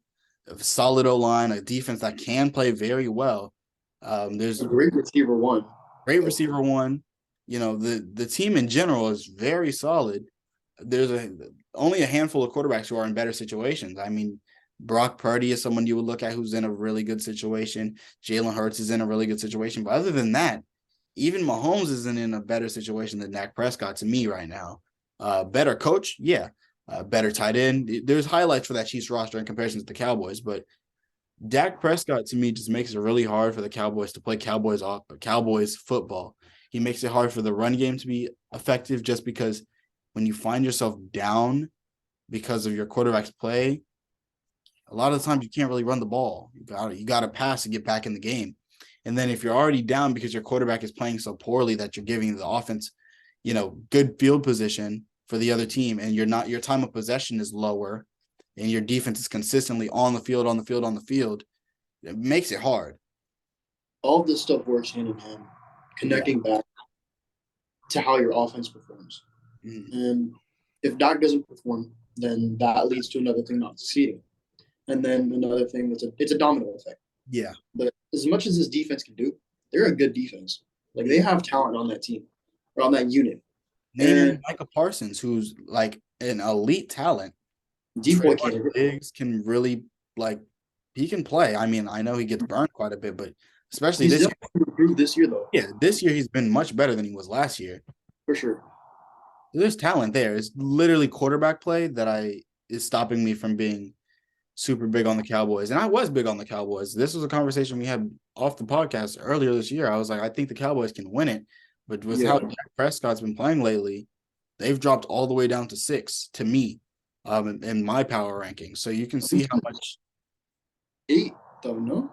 a solid O-line, a defense that can play very well. There's a great receiver one. The team in general is very solid. There's only a handful of quarterbacks who are in better situations. I mean, Brock Purdy is someone you would look at who's in a really good situation. Jalen Hurts is in a really good situation. But other than that, even Mahomes isn't in a better situation than Dak Prescott to me right now. Better coach, yeah. Better tight end. There's highlights for that Chiefs roster in comparison to the Cowboys, but Dak Prescott to me just makes it really hard for the Cowboys to play Cowboys football. He makes it hard for the run game to be effective just because when you find yourself down because of your quarterback's play, a lot of the times you can't really run the ball. You got to pass to get back in the game. And then if you're already down because your quarterback is playing so poorly that you're giving the offense, good field position for the other team, and your time of possession is lower, and your defense is consistently on the field, it makes it hard. All of this stuff works hand in hand, connecting back to how your offense performs. Mm-hmm. And if Dak doesn't perform, then that leads to another thing not succeeding. And then another thing it's a domino effect. Yeah. But as much as this defense can do, they're a good defense. Like they have talent on that team or on that unit. Naming Micah Parsons, who's like an elite talent. Depoy can really he can play. I mean, I know he gets burned quite a bit, but especially this year. Improved this year though. Yeah, this year he's been much better than he was last year. For sure. There's talent there. It's literally quarterback play that is stopping me from being super big on the Cowboys. And I was big on the Cowboys. This was a conversation we had off the podcast earlier this year. I was like, I think the Cowboys can win it. But with how Dak Prescott's been playing lately, they've dropped all the way down to 6 to me in my power rankings. So you can see how much. 8, though, no?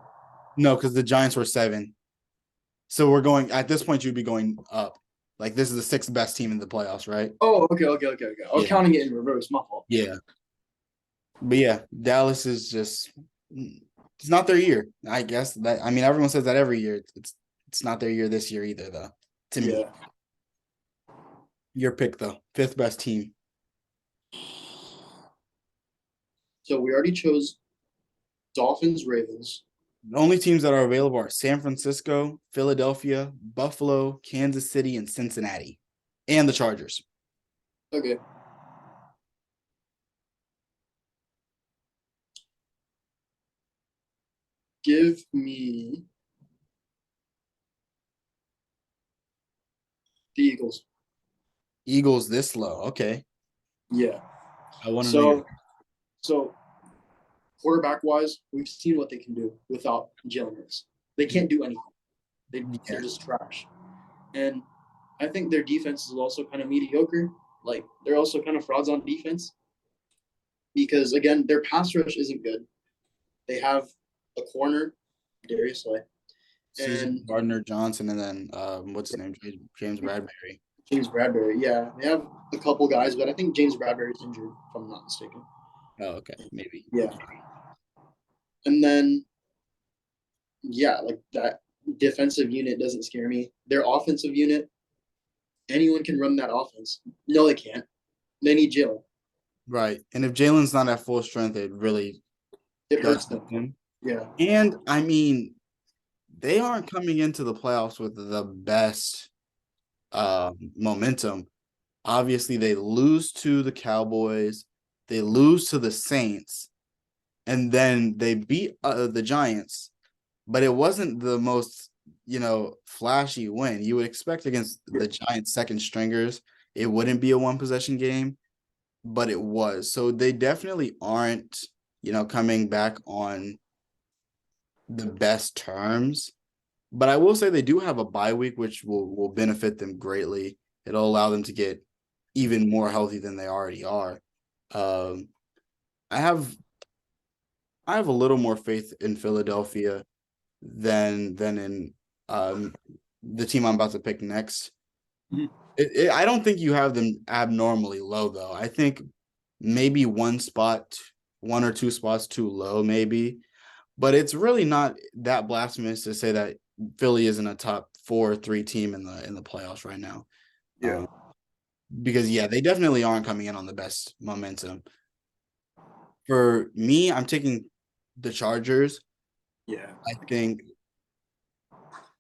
No, because the Giants were 7. So we're going, at this point, you'd be going up. Like, this is the 6th best team in the playoffs, right? Oh, okay. I was counting it in reverse. My fault. Yeah. But yeah, Dallas is just, it's not their year. I guess that, I mean, everyone says that every year. It's not their year this year either, though, to me. Your pick, though. 5th best team. So we already chose Dolphins, Ravens. The only teams that are available are San Francisco, Philadelphia, Buffalo, Kansas City, and Cincinnati, and the Chargers. Okay. Give me the Eagles. Eagles this low. Okay. Yeah. I want to know. So quarterback-wise, we've seen what they can do without Jalen Hurts. They can't do anything. They're just trash. And I think their defense is also kind of mediocre. Like, they're also kind of frauds on defense. Because, again, their pass rush isn't good. They have a corner, Darius Slay. And Gardner-Johnson, and then what's his name? James Bradberry. James Bradberry, yeah. They have a couple guys, but I think James Bradberry is injured, if I'm not mistaken. Oh, okay. Maybe. Yeah. And then, yeah, like that defensive unit doesn't scare me. Their offensive unit, anyone can run that offense. No, they can't. They need Jalen. Right. And if Jalen's not at full strength, it hurts them. Yeah. And I mean, they aren't coming into the playoffs with the best momentum. Obviously, they lose to the Cowboys, they lose to the Saints, and then they beat the Giants. But it wasn't the most, flashy win. You would expect against the Giants' second stringers, it wouldn't be a one-possession game, but it was. So they definitely aren't, coming back on the best terms. But I will say they do have a bye week, which will benefit them greatly. It'll allow them to get even more healthy than they already are. I have a little more faith in Philadelphia than in the team I'm about to pick next. Mm-hmm. I don't think you have them abnormally low, though. I think maybe one or two spots too low, maybe. But it's really not that blasphemous to say that Philly isn't a top 4 or 3 team in the playoffs right now. Yeah. Because they definitely aren't coming in on the best momentum. For me, I'm taking the Chargers. Yeah. I think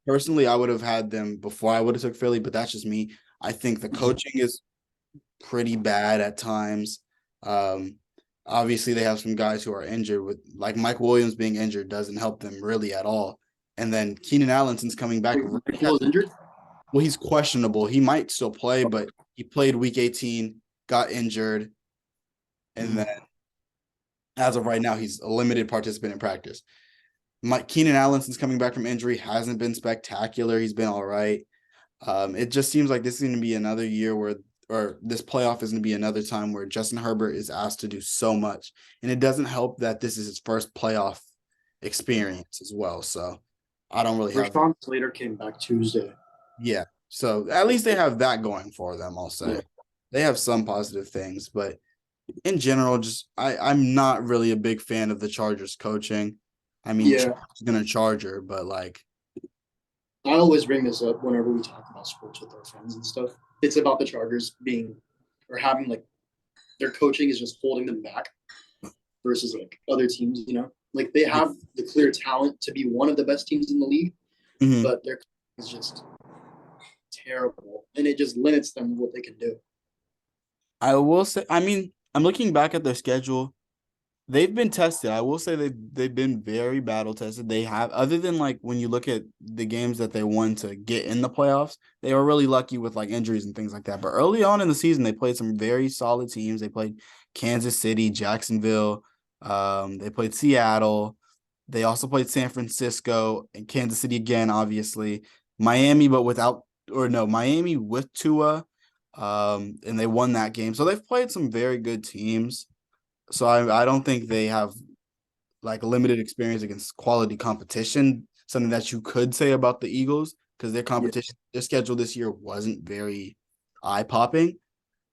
personally I would have had them before I would have took Philly, but that's just me. I think the coaching is pretty bad at times. Obviously they have some guys who are injured, with like Mike Williams being injured doesn't help them really at all. And then Keenan Allen's coming back. He's injured? Well, he's questionable. He might still play, but he played week 18, got injured. And then as of right now, he's a limited participant in practice. Keenan Allen's coming back from injury, hasn't been spectacular. He's been all right. It just seems like this is going to be another year or this playoff is going to be another time where Justin Herbert is asked to do so much. And it doesn't help that this is his first playoff experience as well. So I don't really have. Rashawn Slater came back Tuesday. Yeah. So at least they have that going for them, I'll Yeah. say. They have some positive things, but in general, just I'm not really a big fan of the Chargers coaching. I mean, Yeah. Chargers gonna Charger, but like, I always bring this up whenever we talk about sports with our friends and stuff. It's about the Chargers being or having like their coaching is just holding them back versus like other teams, you know? Like they have the clear talent to be one of the best teams in the league, mhm. but their coaching is just terrible. And it just limits them what they can do. I will say, I mean, I'm looking back at their schedule. They've been tested. I will say they've been very battle tested. They have, other than like when you look at the games that they won to get in the playoffs, they were really lucky with like injuries and things like that. But early on in the season, they played some very solid teams. They played Kansas City, Jacksonville, they played Seattle. They also played San Francisco and Kansas City again, obviously. Miami, but without or no, Miami with Tua. And they won that game. So they've played some very good teams. So I don't think they have like limited experience against quality competition, something that you could say about the Eagles because their Yeah. competition, their schedule this year wasn't very eye popping.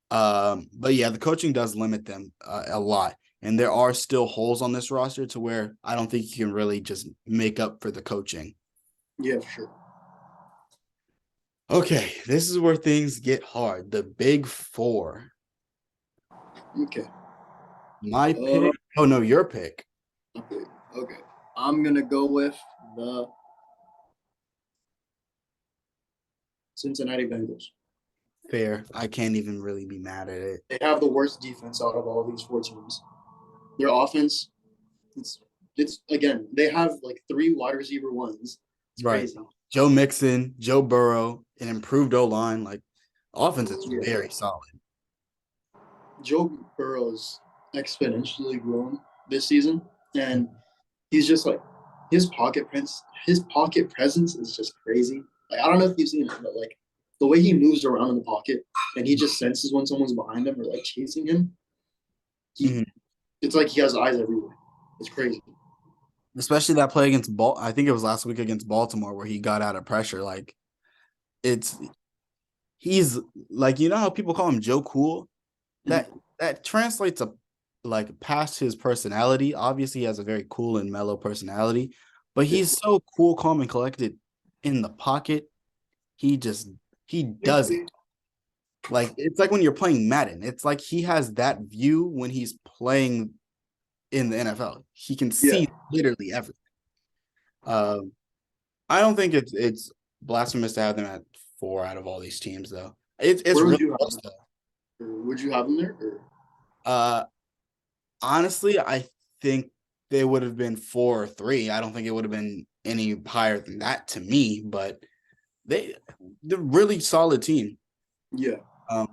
But yeah, the coaching does limit them a lot. And there are still holes on this roster to where I don't think you can really just make up for the coaching. Yeah, for sure. Okay, this is where things get hard. The big four. Okay. My Uh pick. Oh no, your pick. okay. Okay. I'm gonna go with the Cincinnati Bengals. Fair. I can't even really be mad at it. They have the worst defense out of all of these four teams. Their offense, it's it's again, they have like three wide receiver ones. It's Right. crazy. Joe Mixon, Joe Burrow, an improved O line. Like offense is Yeah. very solid. Joe Burrow's exponentially grown this season, and he's just like his pocket presence is just crazy. Like I don't know if you've seen it, but like the way he moves around in the pocket and he just senses when someone's behind him or like chasing him. He Mhm. it's like he has eyes everywhere. It's crazy. Especially that play against Ball. I think it was last week against Baltimore where he got out of pressure. Like it's he's like you know how people call him Joe Cool. That Mhm. that translates a like past his personality. Obviously, he has a very cool and mellow personality, but Yeah. he's so cool, calm, and collected in the pocket. He just he does it. Like it's like when you're playing Madden. It's like he has that view when he's playing in the NFL. He can Yeah. see literally everything. Um, I don't think it's blasphemous to have them at four out of all these teams, though. It's Where would really you have close him? though. Or would you have him there? Or Uh, honestly, I think they would have been 4 or 3. I don't think it would have been any higher than that to me, but they they're really solid team. yeah. Um,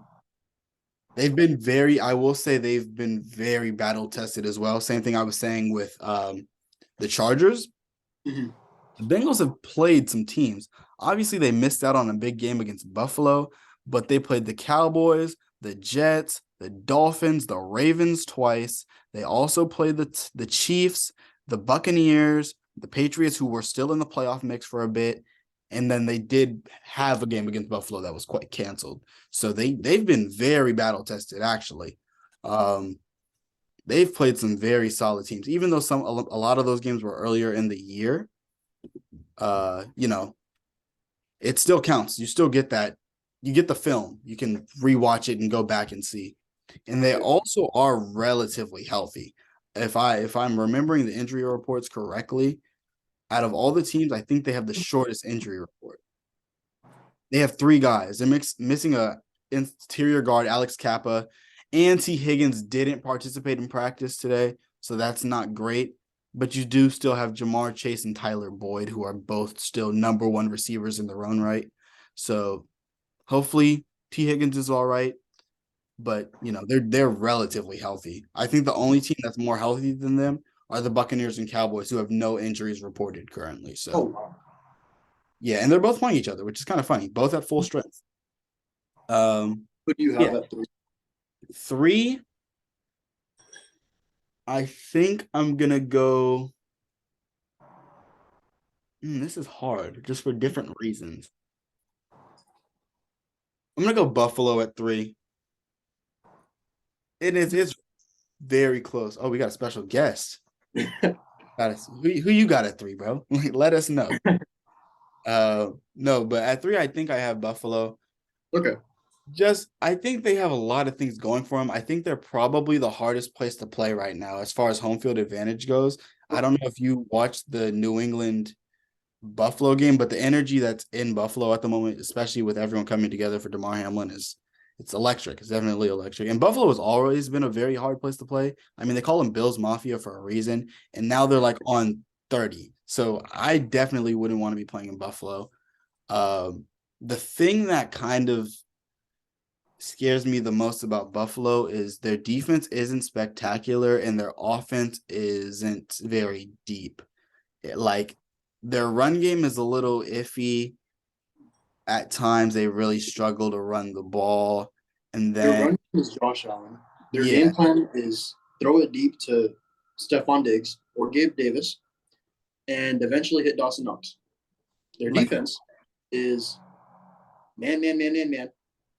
they've been very, I will say they've been very battle tested as well. Same thing I was saying with the Chargers. Mhm. The Bengals have played some teams. Obviously, they missed out on a big game against Buffalo, but they played the Cowboys, the Jets, the Dolphins, the Ravens twice. They also played the Chiefs, the Buccaneers, the Patriots, who were still in the playoff mix for a bit. And then they did have a game against Buffalo that was quite canceled. So they've been very battle tested, actually. Um, they've played some very solid teams, even though a lot of those games were earlier in the year. You know, it still counts. You still get that. You get the film. You can rewatch it and go back and see. And they Yeah. also are relatively healthy. If I'm remembering the injury reports correctly, out of all the teams, I think they have the shortest injury report. They have 3 guys. They're missing a interior guard, Alex Kappa, and T. Higgins didn't participate in practice today, so that's not great. But you do still have Jamar Chase and Tyler Boyd, who are both still number one receivers in their own right. So hopefully T. Higgins is all right. But you know, they're relatively healthy. I think the only team that's more healthy than them are the Buccaneers and Cowboys, who have no injuries reported currently. Oh So wow. yeah, and they're both playing each other, which is kind of funny. Both at full strength. Who do you have Yeah, at 3? 3. I think I'm gonna go. This is hard, just for different reasons. I'm gonna go Buffalo at 3. It's very close. Oh, we got a special guest. Got us. Who you got at 3, bro? Let us know. No, but at 3, I think I have Buffalo. Okay. Just I think they have a lot of things going for them. I think they're probably the hardest place to play right now as far as home field advantage goes. I don't know if you watched the New England Buffalo game, but the energy that's in Buffalo at the moment, especially with everyone coming together for DeMar Hamlin, is it's electric. It's definitely electric. And Buffalo has always been a very hard place to play. I mean, they call them Bills Mafia for a reason, and now they're like on 30. So I definitely wouldn't want to be playing in Buffalo. The thing that kind of scares me the most about Buffalo is their defense isn't spectacular and their offense isn't very deep. Like their run game is a little iffy. At times they really struggle to run the ball. And Their then run game is Josh Allen. Their yeah, game plan is throw it deep to Stephon Diggs or Gabe Davis and eventually hit Dawson Knox. Their like defense is man,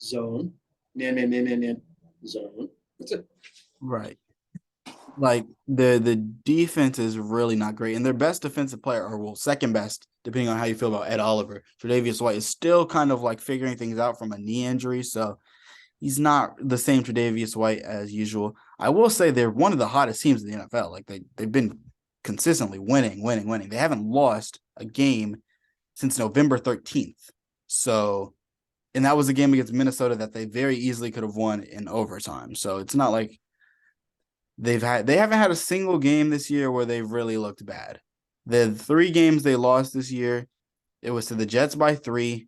zone, man, zone. That's it. right. Like the defense is really not great. And their best defensive player, or well, second best, depending on how you feel about Ed Oliver, Tre'Davious White is still kind of like figuring things out from a knee injury. So he's not the same Tre'Davious White as usual. I will say they're one of the hottest teams in the NFL. Like they've been consistently winning. They haven't lost a game since November 13th. So, and that was a game against Minnesota that they very easily could have won in overtime. So it's not like they haven't had a single game this year where they've really looked bad. The 3 games they lost this year, it was to the Jets by 3,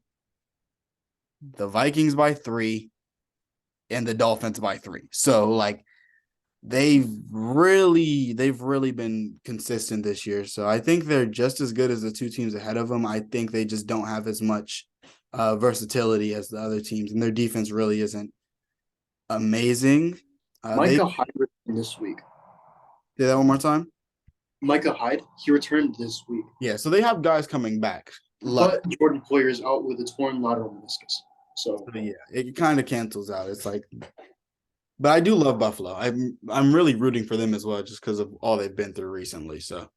the Vikings by 3, and the Dolphins by 3. So like they've really been consistent this year. So I think they're just as good as the 2 teams ahead of them. I think they just don't have as much versatility as the other teams, and their defense really isn't amazing. They Micah Hyde returned this week. say that one more time. Micah Hyde, he returned this week. Yeah, so they have guys coming back. But Jordan Poyer is out with a torn lateral meniscus. So Yeah, it kind of cancels out. It's like, but I do love Buffalo. I'm really rooting for them as well, just because of all they've been through recently. So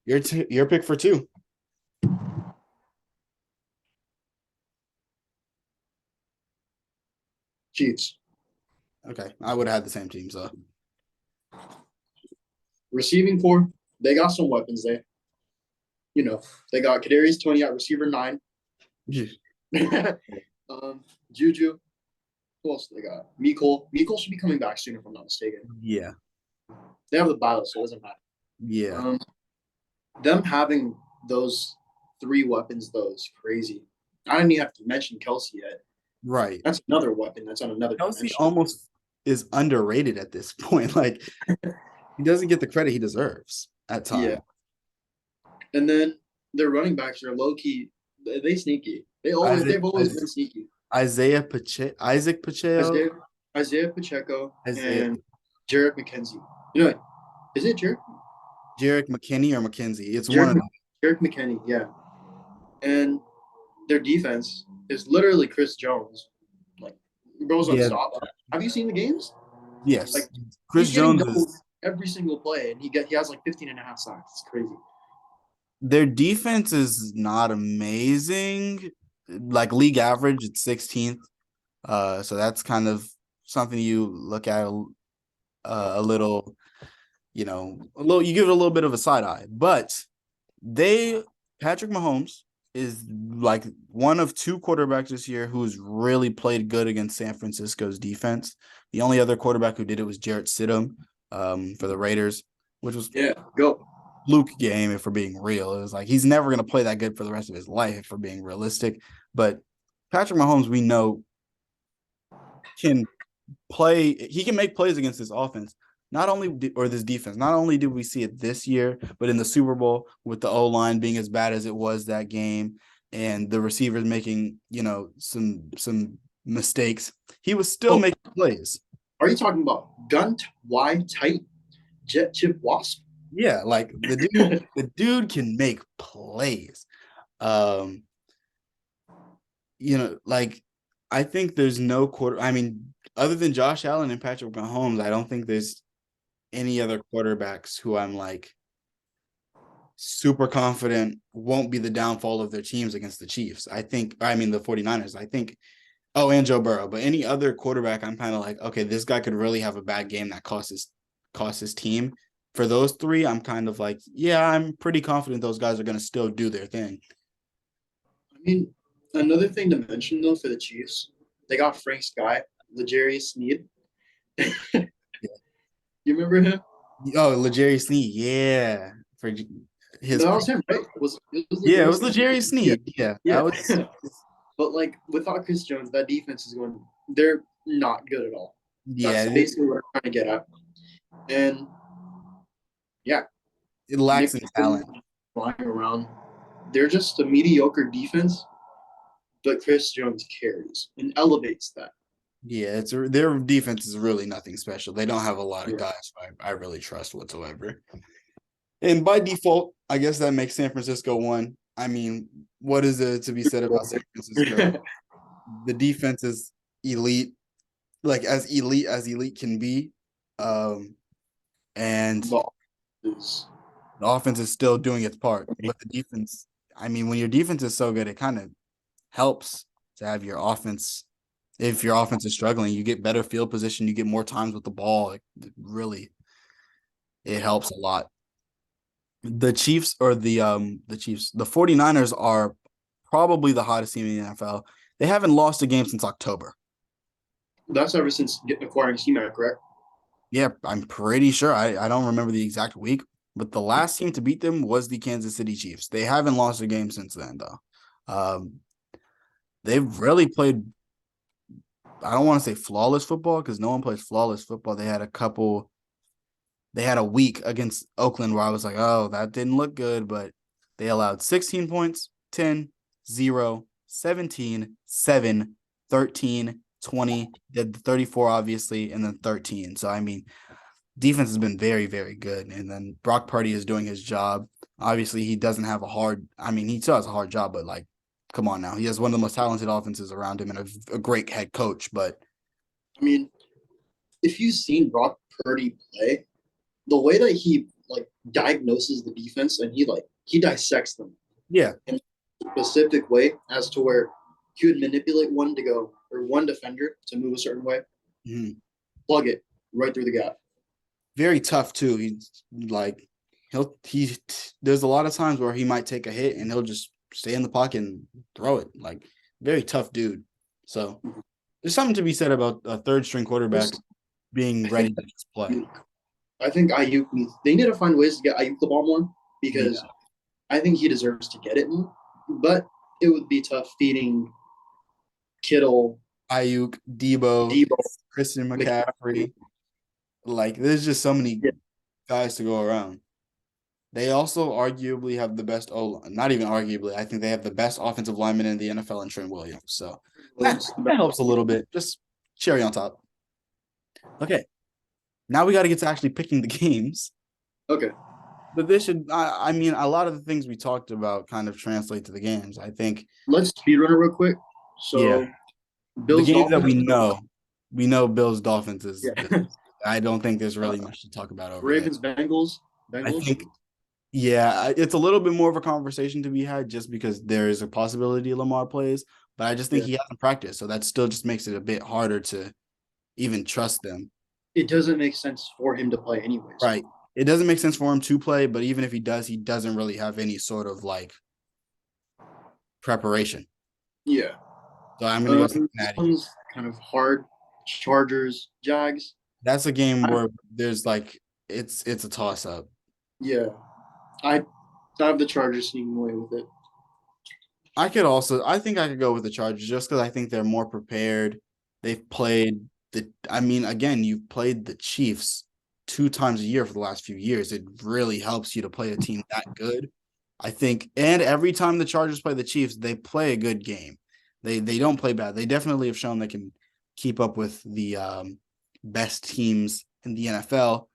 your pick for 2. Chiefs. Okay, I would have had the same team. So Receiving core, they got some weapons there. You know, they got Kadarius Toney at receiver 9. Juju. Who else do they got? Mecole. Mecole should be coming back soon if I'm not mistaken. yeah, They have the battle, so it doesn't matter. yeah, Them having those 3 weapons though is crazy. I didn't even have to mention Kelsey yet. right. That's another weapon. That's on another Kelsey dimension. almost is underrated at this point. Like he doesn't get the credit he deserves at times. Yeah. And then their running backs are low key. They sneaky. They've always been sneaky. Isaac Pacheco, Isaiah Pacheco Isaiah- and Jarrett McKenzie. You know, is it Jarrett? Jarek McKinney or McKenzie. It's one of them. Jarrett McKinney, yeah. And their defense is literally Chris Jones. Like, bro's unstoppable. Have you seen the games? Yes. Like, Chris he's getting Jones doubled is every single play, and he has like 15 and a half sacks. It's crazy. their defense is not amazing. Like league average, it's 16th. So that's kind of something you look at a little, you give it a little bit of a side eye. But Patrick Mahomes is like one of 2 quarterbacks this year who's really played good against San Francisco's defense. The only other quarterback who did it was Jarrett Stidham for the Raiders, which was Go. fluke game if we're being real. It was like he's never going to play that good for the rest of his life if we're being realistic. But Patrick Mahomes, we know, can play. He can make plays against this offense. Or this defense. Not only did we see it this year, but in the Super Bowl with the O-line being as bad as it was that game and the receivers making, some mistakes, he was still making plays. Are you talking about gun wide tight jet chip wasp? Yeah, like the dude can make plays. Like I think there's no quarter. I mean, other than Josh Allen and Patrick Mahomes, I don't think there's any other quarterbacks who I'm like super confident won't be the downfall of their teams against the Chiefs. I mean, the 49ers. I think, oh, and Joe Burrow, but any other quarterback, I'm kind of like, okay, this guy could really have a bad game that costs his team. For those three, I'm kind of like, yeah, I'm pretty confident those guys are going to still do their thing. I mean, another thing to mention though for the Chiefs, they got Frank Sky, L'Jarius Sneed. You remember him? Oh, L'Jarius Sneed, yeah, for his, That was him, right? It was yeah, it L'Jarius was Sneed? L'Jarius Yeah, Sneed, yeah, that yeah. was, But like without Chris Jones, that defense is going. They're not good at all. yeah, That's basically what I'm trying to get at. And yeah, it lacks Nick in Foles talent. flying around. They're just a mediocre defense, but Chris Jones carries and elevates that. Yeah, their defense is really nothing special. They don't have a lot of Yeah. guys I really trust whatsoever. And by default, I guess that makes San Francisco one. I mean, what is there to be said about San Francisco? The defense is elite, like as elite can be. And The offense. the offense is still doing its part. But the defense, I mean, when your defense is so good, it kind of helps to have your offense. If your offense is struggling, you get better field position, you get more times with the ball. It helps a lot. The Chiefs or the 49ers are probably the hottest team in the NFL. They haven't lost a game since October. That's ever since acquiring C-Mac, correct? Yeah, I'm pretty sure. I don't remember the exact week, but the last team to beat them was the Kansas City Chiefs. They haven't lost a game since then, though. They've really played, I don't want to say flawless football because no one plays flawless football. They had a week against Oakland where I was like, oh, that didn't look good, but they allowed 16 points, 10, 0, 17, 7, 13, 20, did 34, obviously, and then 13. So, I mean, defense has been very, very good. And then Brock Purdy is doing his job. Obviously, he doesn't have he still has a hard job, but like, come on now. He has one of the most talented offenses around him and a great head coach. But I mean, if you've seen Brock Purdy play, the way that he like diagnoses the defense and he dissects them yeah, in a specific way as to where he would manipulate one to go or one defender to move a certain way, plug it right through the gap. very tough too. He's like there's a lot of times where he might take a hit and he'll just stay in the pocket and throw it. Like very tough dude. So there's something to be said about a third string quarterback being ready to just play. I think Ayuk they need to find ways to get Ayuk the ball more because I think he deserves to get it more. But it would be tough feeding Kittle, Ayuk, Debo, Christian McCaffrey. Like there's just so many guys to go around. They also arguably have the best not even arguably, I think they have the best offensive lineman in the NFL in Trent Williams. So that helps a little bit. Just cherry on top. Okay. Now we got to get to actually picking the games. Okay. But this I mean, a lot of the things we talked about kind of translate to the games. I think. Let's speedrun it real quick. So, Bills the games Dolphins, that we know Bills Dolphins is. Yeah. I don't think there's really much to talk about over Ravens Bengals. I think. Yeah, it's a little bit more of a conversation to be had just because there is a possibility Lamar plays, but I just think he hasn't practiced, so that still just makes it a bit harder to even trust them. It doesn't make sense for him to play anyways. Right. It doesn't make sense for him to play, but even if he does, he doesn't really have any sort of like preparation. Yeah. So I'm gonna go Cincinnati. Kind of hard. Chargers, Jags. That's a game where there's like it's a toss up. Yeah. I have the Chargers sneaking away with it. I think I could go with the Chargers just because I think they're more prepared. They've played again, you've played the Chiefs 2 times a year for the last few years. It really helps you to play a team that good. I think, and every time the Chargers play the Chiefs, they play a good game. They don't play bad. They definitely have shown they can keep up with the best teams in the NFL.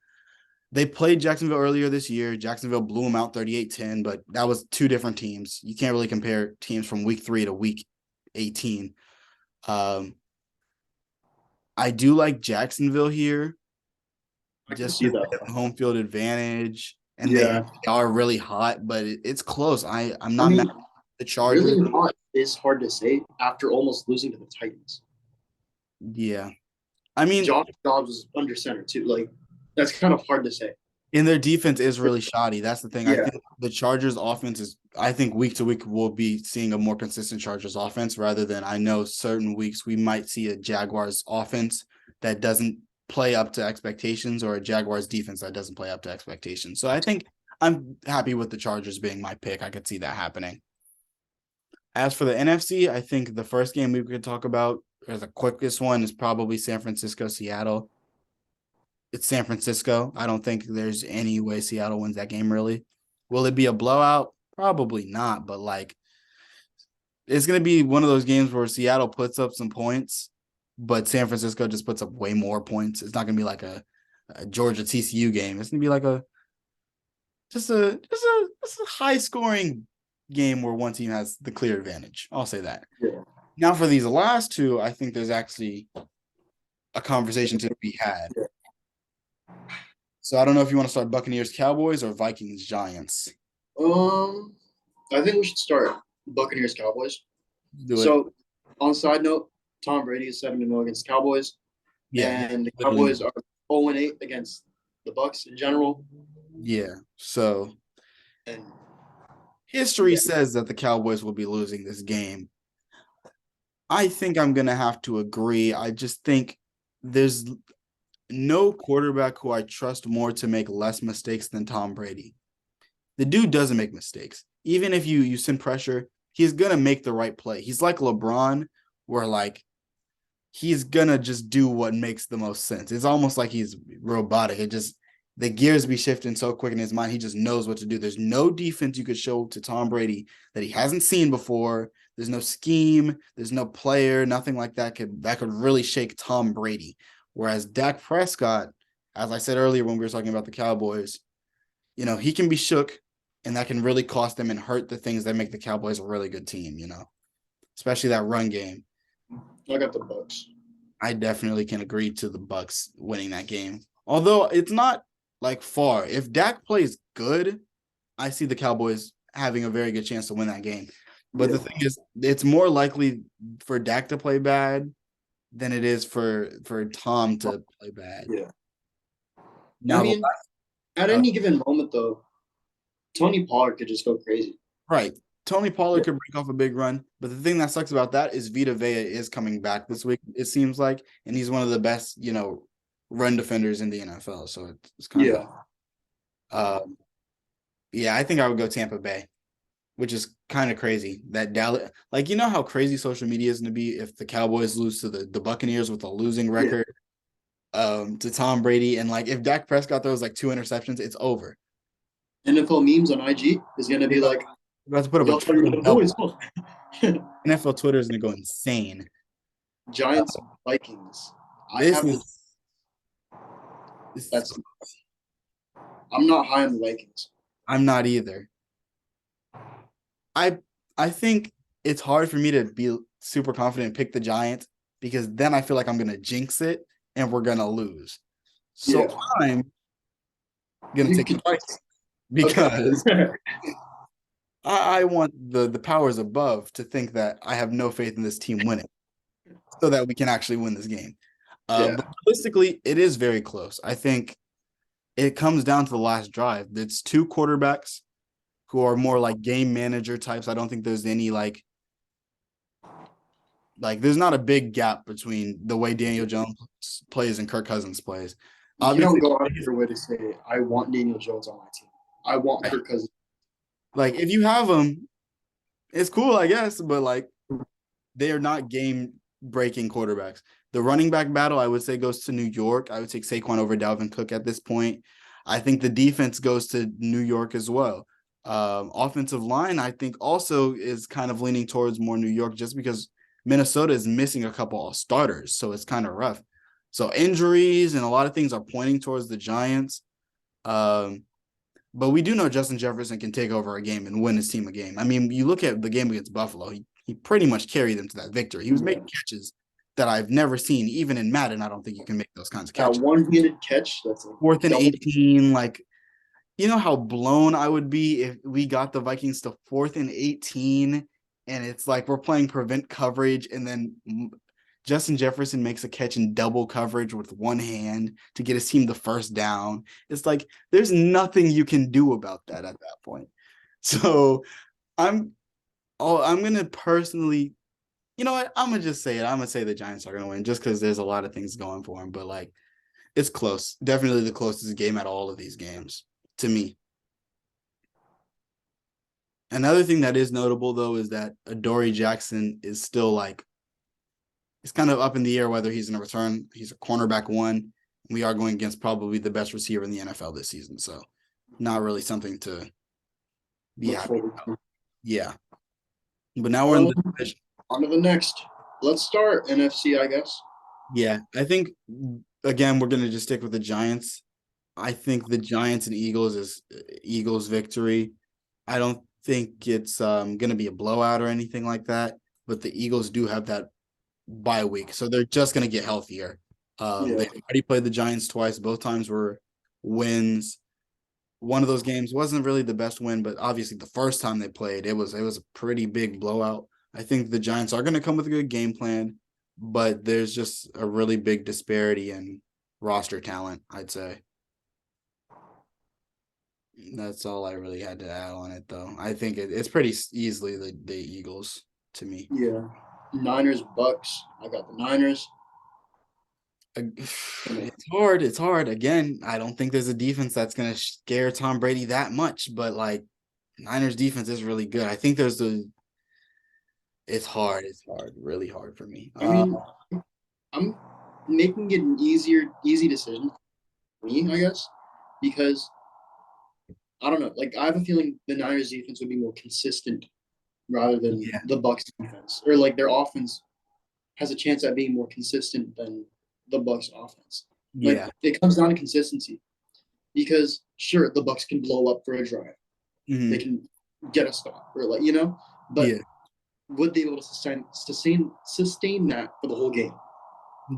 They played Jacksonville earlier this year. Jacksonville blew them out 38-10, but that was 2 different teams. You can't really compare teams from week 3 to week 18. Um, I do like Jacksonville here, I can just see because that. they have home field advantage and they Yeah. are really hot, but it's close. I'm I not mad mean, at the Chargers. really hot is hard to say after almost losing to the Titans. Yeah. I mean, Josh Dobbs was under center too. Like that's kind of hard to say. and their defense is really shoddy. That's the thing. I Yeah. think the Chargers offense is I think week to week we'll be seeing a more consistent Chargers offense rather than I know certain weeks we might see a Jaguars offense that doesn't play up to expectations or a Jaguars defense that doesn't play up to expectations. So I think I'm happy with the Chargers being my pick. I could see that happening. As for the NFC, I think the first game we could talk about, or the quickest one, is probably San Francisco, Seattle. It's San Francisco. I don't think there's any way Seattle wins that game, really. Will it be a blowout? Probably not, but like it's going to be one of those games where Seattle puts up some points, but San Francisco just puts up way more points. It's not going to be like a Georgia TCU game. It's going to be like a just a high scoring game where one team has the clear advantage. I'll say that. Yeah. Now for these last two, I think there's actually a conversation to be had. So I don't know if you want to start Buccaneers Cowboys or Vikings Giants. I think we should start Buccaneers Cowboys. Do it. So, on side note, Tom Brady is 7-0 against Cowboys, Yeah. and the literally. Cowboys are 0-8 against the Bucks in general. Yeah. So And history Yeah. says that the Cowboys will be losing this game. I think I'm going to have to agree. I just think there's no quarterback who I trust more to make less mistakes than Tom Brady. The dude doesn't make mistakes. Even if you send pressure, he's going to make the right play. He's like LeBron, where like he's going to just do what makes the most sense. It's almost like he's robotic. It just the gears be shifting so quick in his mind. He just knows what to do. There's no defense you could show to Tom Brady that he hasn't seen before. There's no scheme. There's no player. Nothing like that could really shake Tom Brady. Whereas Dak Prescott, as I said earlier when we were talking about the Cowboys, he can be shook, and that can really cost them and hurt the things that make the Cowboys a really good team. Especially that run game. I got the Bucks. I definitely can agree to the Bucks winning that game. Although it's not like far. If Dak plays good, I see the Cowboys having a very good chance to win that game. But the thing is, it's more likely for Dak to play bad than it is for Tom to play bad. Yeah. Now, I mean, at any given moment, though, Tony Pollard could just go crazy. right. Tony Pollard could break off a big run, but the thing that sucks about that is Vita Vea is coming back this week, it seems like, and he's one of the best, run defenders in the NFL. So it's kind of I think I would go Tampa Bay, which is kind of crazy that Dallas, like, how crazy social media is going to be if the Cowboys lose to the Buccaneers with a losing record, to Tom Brady, and like if Dak Prescott throws like 2 interceptions, it's over. NFL memes on IG is gonna be like, about to put up NFL Twitter is going to go insane. Giants Vikings. I'm not high on the Vikings. I'm not either. I think it's hard for me to be super confident and pick the Giants because then I feel like I'm going to jinx it and we're going to lose. So I'm going to take the Vikings because I want the powers above to think that I have no faith in this team winning so that we can actually win this game. But realistically, it is very close. I think it comes down to the last drive. It's 2 quarterbacks who are more like game manager types. I don't think there's any like there's not a big gap between the way Daniel Jones plays and Kirk Cousins plays. You don't go out of your way to say, I want Daniel Jones on my team. I want Kirk Cousins. Like, if you have them, it's cool, I guess, but like they are not game-breaking quarterbacks. The running back battle, I would say, goes to New York. I would take Saquon over Dalvin Cook at this point. I think the defense goes to New York as well. Offensive line, I think, also is kind of leaning towards more New York just because Minnesota is missing a couple of starters, so it's kind of rough. So injuries and a lot of things are pointing towards the Giants. But we do know Justin Jefferson can take over a game and win his team a game. I mean, you look at the game against Buffalo, he pretty much carried them to that victory. He was Yeah. making catches that I've never seen, even in Madden. I don't think you can make those kinds of That catches. one-handed catch, that's a Fourth and double. 18, like you know how blown I would be if we got the Vikings to fourth and 18 and it's like we're playing prevent coverage and then Justin Jefferson makes a catch in double coverage with one hand to get his team the first down. It's like there's nothing you can do about that at that point. So I'm gonna personally, you know what? I'm gonna just say it. I'm gonna say the Giants are gonna win just because there's a lot of things going for them. But like it's close. Definitely the closest game at all of these games to me. Another thing that is notable though is that Adoree Jackson is still like it's kind of up in the air whether he's going to return. He's a cornerback one. We are going against probably the best receiver in the NFL this season, so not really something to be Look happy forward about. to. Yeah, but now we're in the division. On to the next. Let's start NFC, I guess. Yeah, I think again we're going to just stick with the Giants. I think the Giants and Eagles is Eagles victory. I don't think it's going to be a blowout or anything like that, but the Eagles do have that bye week, so they're just going to get healthier. Yeah. They already played the Giants twice. Both times were wins. One of those games wasn't really the best win, but obviously the first time they played, it was a pretty big blowout. I think the Giants are going to come with a good game plan, but there's just a really big disparity in roster talent, I'd say. That's all I really had to add on it, though. I think it's pretty easily the Eagles to me. Yeah. Niners, Bucks. I got the Niners. It's hard. It's hard. Again, I don't think there's a defense that's going to scare Tom Brady that much, but like Niners defense is really good. I think there's the. It's hard. It's hard. Really hard for me. I mean, I'm making it an easy decision for me, I guess, because I don't know. Like, I have a feeling the Niners defense would be more consistent rather than Yeah. the Bucks defense, or like their offense has a chance at being more consistent than the Bucks offense. Like, Yeah. it comes down to consistency because sure, the Bucks can blow up for a drive, Mhm. they can get a stop, or like but Yeah. would they be able to sustain that for the whole game?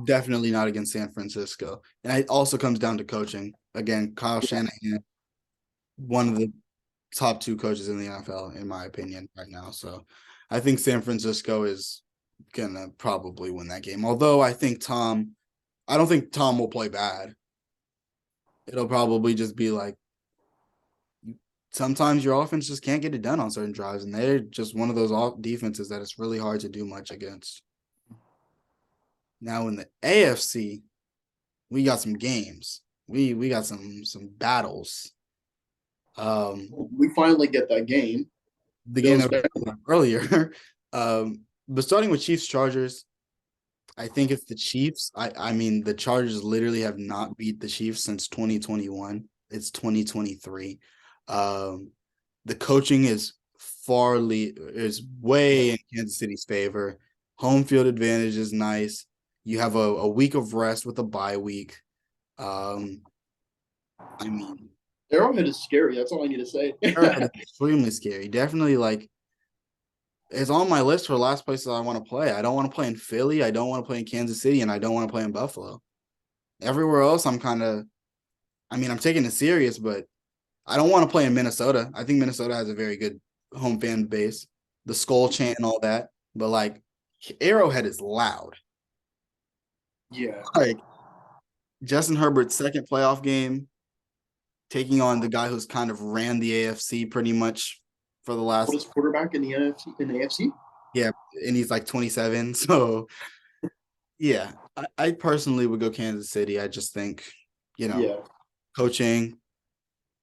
Definitely not against San Francisco. And it also comes down to coaching. Again, Kyle Shanahan, one of the top two coaches in the NFL, in my opinion, right now. So I think San Francisco is gonna probably win that game. Although I don't think Tom will play bad. It'll probably just be like sometimes your offense just can't get it done on certain drives, and they're just one of those defenses that it's really hard to do much against. Now in the AFC, we got some games. We got some battles. We finally get that game. The game that we talked about earlier. But starting with Chiefs Chargers, I think it's the Chiefs. I mean the Chargers literally have not beat the Chiefs since 2021. It's 2023. The coaching is way in Kansas City's favor. Home field advantage is nice. You have a week of rest with a bye week. I mean, Arrowhead is scary. That's all I need to say. Arrowhead is extremely scary. Definitely like it's on my list for last places I want to play. I don't want to play in Philly. I don't want to play in Kansas City, and I don't want to play in Buffalo. Everywhere else, I'm taking it serious, but I don't want to play in Minnesota. I think Minnesota has a very good home fan base, the skull chant and all that. But like Arrowhead is loud. Yeah. Like Justin Herbert's second playoff game, taking on the guy who's kind of ran the AFC pretty much for the last. Oldest quarterback in the NFC in the AFC. Yeah, and he's like 27. So yeah, I personally would go Kansas City. I just think, Yeah. coaching,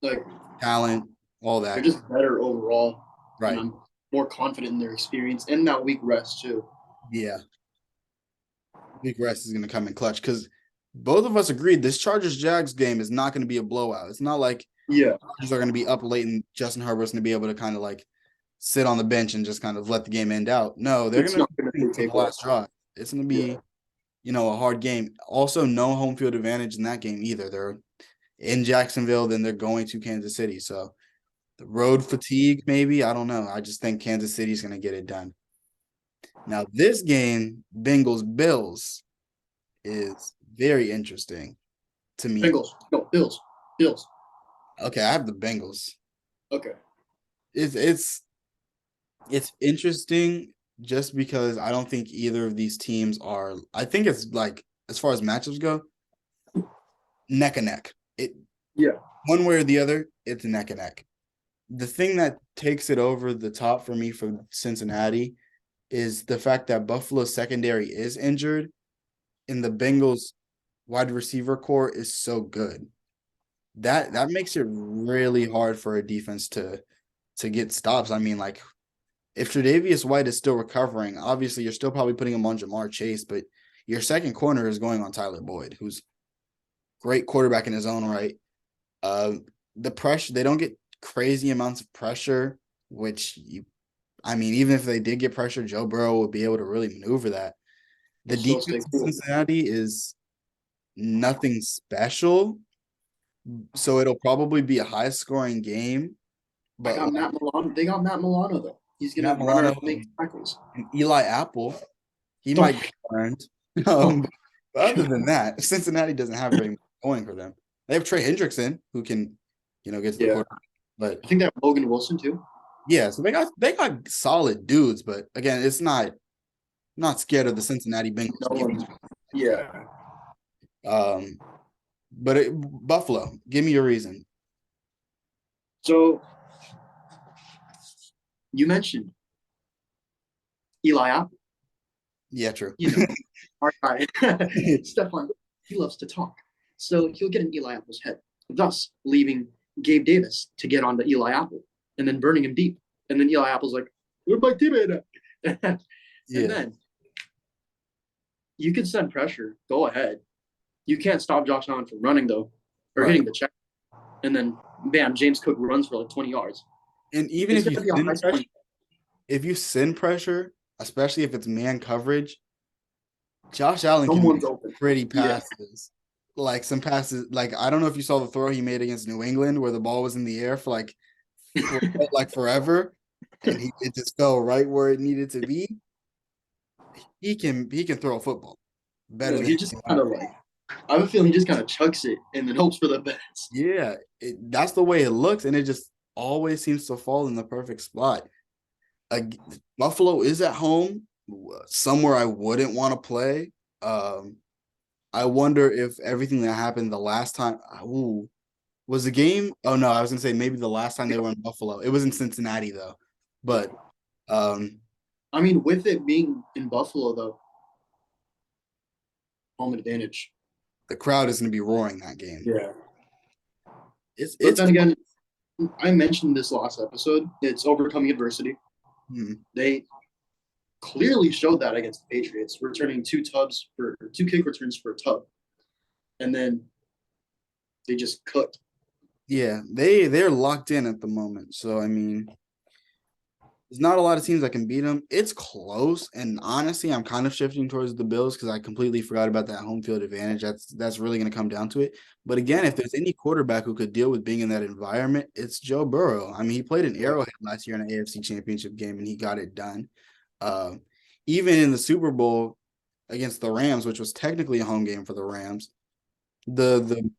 Like talent, all they're that. just better overall. Right. And I'm more confident in their experience and that week rest too. Yeah. Week rest is going to come in clutch because both of us agreed this Chargers Jags game is not going to be a blowout. It's not like Chargers are going to be up late and Justin Herbert's going to be able to kind of like sit on the bench and just kind of let the game end out. No, they're going to take the last drive. It's going to be, a hard game. Also, no home field advantage in that game either. They're in Jacksonville, then they're going to Kansas City. So the road fatigue, maybe. I don't know. I just think Kansas City's going to get it done. Now, this game, Bengals Bills, is very interesting to me. Bengals. No, Bills. Bills. Okay, I have the Bengals. Okay. It's interesting just because I don't think either of these teams are. I think it's like as far as matchups go, neck and neck. It Yeah. one way or the other, it's neck and neck. The thing that takes it over the top for me for Cincinnati is the fact that Buffalo's secondary is injured and the Bengals wide receiver core is so good. That makes it really hard for a defense to get stops. I mean, like if Tre'Davious White is still recovering, obviously you're still probably putting him on Jamar Chase, but your second corner is going on Tyler Boyd, who's great quarterback in his own right. The pressure, they don't get crazy amounts of pressure, which I mean, even if they did get pressure, Joe Burrow would be able to really maneuver that. The Still stay defense in cool. Cincinnati is nothing special, so it'll probably be a high scoring game. I But got like Matt Milano. They got Matt Milano though. He's gonna Matt run around Milano and make tackles. and Eli Apple, he Don't might get burned. don't. But other than that, Cincinnati doesn't have very much going for them. They have Trey Hendrickson who can, get to the Yeah. quarterback. But I think they have Logan Wilson too. yeah, so they got solid dudes, but again, it's not scared of the Cincinnati Bengals No defense. one. Yeah. But Buffalo, give me your reason. So you mentioned Eli Apple. Yeah, true. You know, our guy Stefan. He loves to talk, so he'll get in Eli Apple's head, thus leaving Gabe Davis to get on the Eli Apple and then burning him deep. And then Eli Apple's like, "Where's my teammate at?" And Yeah, then you can send pressure. Go ahead. You can't stop Josh Allen from running though, or right. hitting the check. And then bam, James Cook runs for like 20 yards. And even It's if you gonna be a high send pressure, scoring. especially if it's man coverage, Josh Allen can Someone's make open. pretty Yeah. passes. Like some passes, like I don't know if you saw the throw he made against New England where the ball was in the air for like forever, and it just fell right where it needed to be. He can throw a football better No, than he just kind anyone. of like I have a feeling he just kind of chucks it and then hopes for the best. Yeah, that's the way it looks, and it just always seems to fall in the perfect spot. Ag- Buffalo is at home, somewhere I wouldn't want to play. Um, I wonder if everything that happened the last time, was the game. Oh no, I was gonna say maybe the last time they were in Buffalo. It was in Cincinnati though, but um, I mean, with it being in Buffalo though, home advantage. the crowd is gonna be roaring that game. Yeah. It's But it's then again, I mentioned this last episode. It's overcoming adversity. hmm, They clearly showed that against the Patriots, returning two kick returns for a tub, and then they just cooked. yeah, they're locked in at the moment. So I mean, there's not a lot of teams that can beat them. It's close, and honestly, I'm kind of shifting towards the Bills because I completely forgot about that home field advantage. That's really going to come down to it. But again, if there's any quarterback who could deal with being in that environment, it's Joe Burrow. I mean, he played in Arrowhead last year in an AFC Championship game, and he got it done. Um, Even in the Super Bowl against the Rams, which was technically a home game for the Rams, the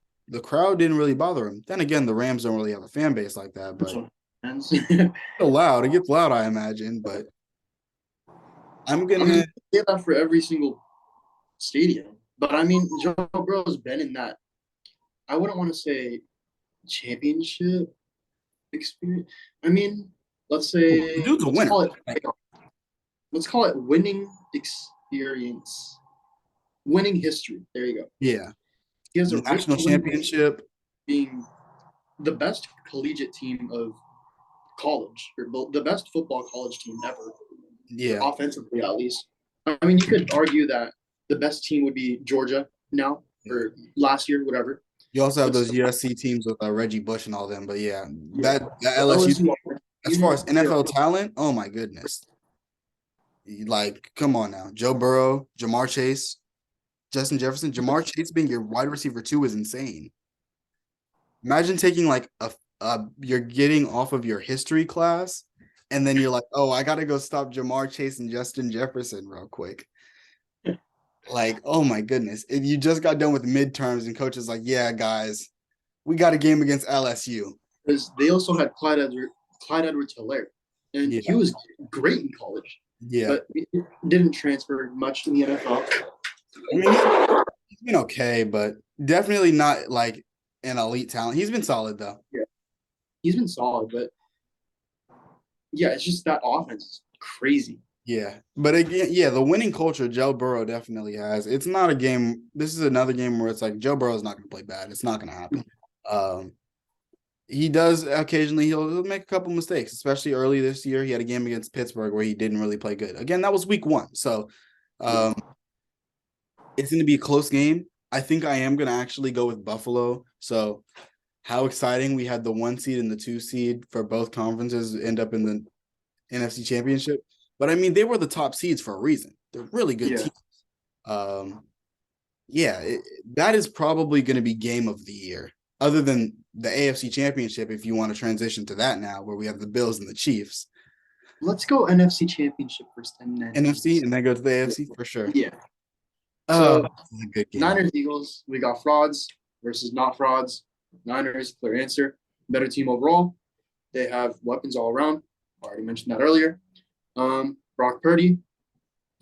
crowd didn't really bother him. Then again, the Rams don't really have a fan base like that, but I still loud. It gets loud, I imagine. But I'm mean, gonna you get that for every single stadium. But I mean, Joe Burrow's been in that. I wouldn't want to say championship experience. I mean, let's the say dude's a winner. let's call it winning experience, winning history. There you go. Yeah, He has a rich national win championship. being the best collegiate team of college, or the best football college team ever, Yeah, offensively at least. I mean, you could argue that the best team would be Georgia now or last year, whatever. you also have But those still, USC teams with Reggie Bush and all them. But yeah, yeah, that the LSU. LSU. As far as NFL talent, oh my goodness! Like, come on now, Joe Burrow, Jamar Chase, Justin Jefferson, Jamar Chase being your wide receiver 2 is insane. Imagine taking like you're getting off of your history class and then you're like, oh, I gotta go stop Jamar Chase and Justin Jefferson real quick. Like, oh my goodness. If you just got done with midterms and coach is like, yeah, guys, we got a game against LSU. Because they also had Clyde Edwards-Helaire, and he Yeah. was great in college, Yeah. but it didn't transfer much in the NFL. I mean, he's been okay, but definitely not like an elite talent. He's been solid though. Yeah, he's been solid, but yeah, it's just that offense is crazy. Yeah. But again, yeah, the winning culture Joe Burrow definitely has. It's not a game. This is another game where it's like Joe Burrow's not going to play bad. It's not going to happen. Um, he does occasionally he'll make a couple mistakes, especially early this year. He had a game against Pittsburgh where he didn't really play good. Again, that was week 1. So it's going to be a close game. I think I am going to actually go with Buffalo. So how exciting we had the 1 seed and the 2 seed for both conferences end up in the NFC Championship. But I mean, they were the top seeds for a reason. They're really good Yeah. teams. That is probably going to be game of the year, other than the AFC Championship. If you want to transition to that now, where we have the Bills and the Chiefs, Let's go NFC Championship first, and then NFC, and then go to the AFC for sure. Yeah. Oh, So this is a good game. Niners Eagles, we got frauds versus not frauds. Niners, clear answer. Better team overall. They have weapons all around. I already mentioned that earlier. Brock Purdy.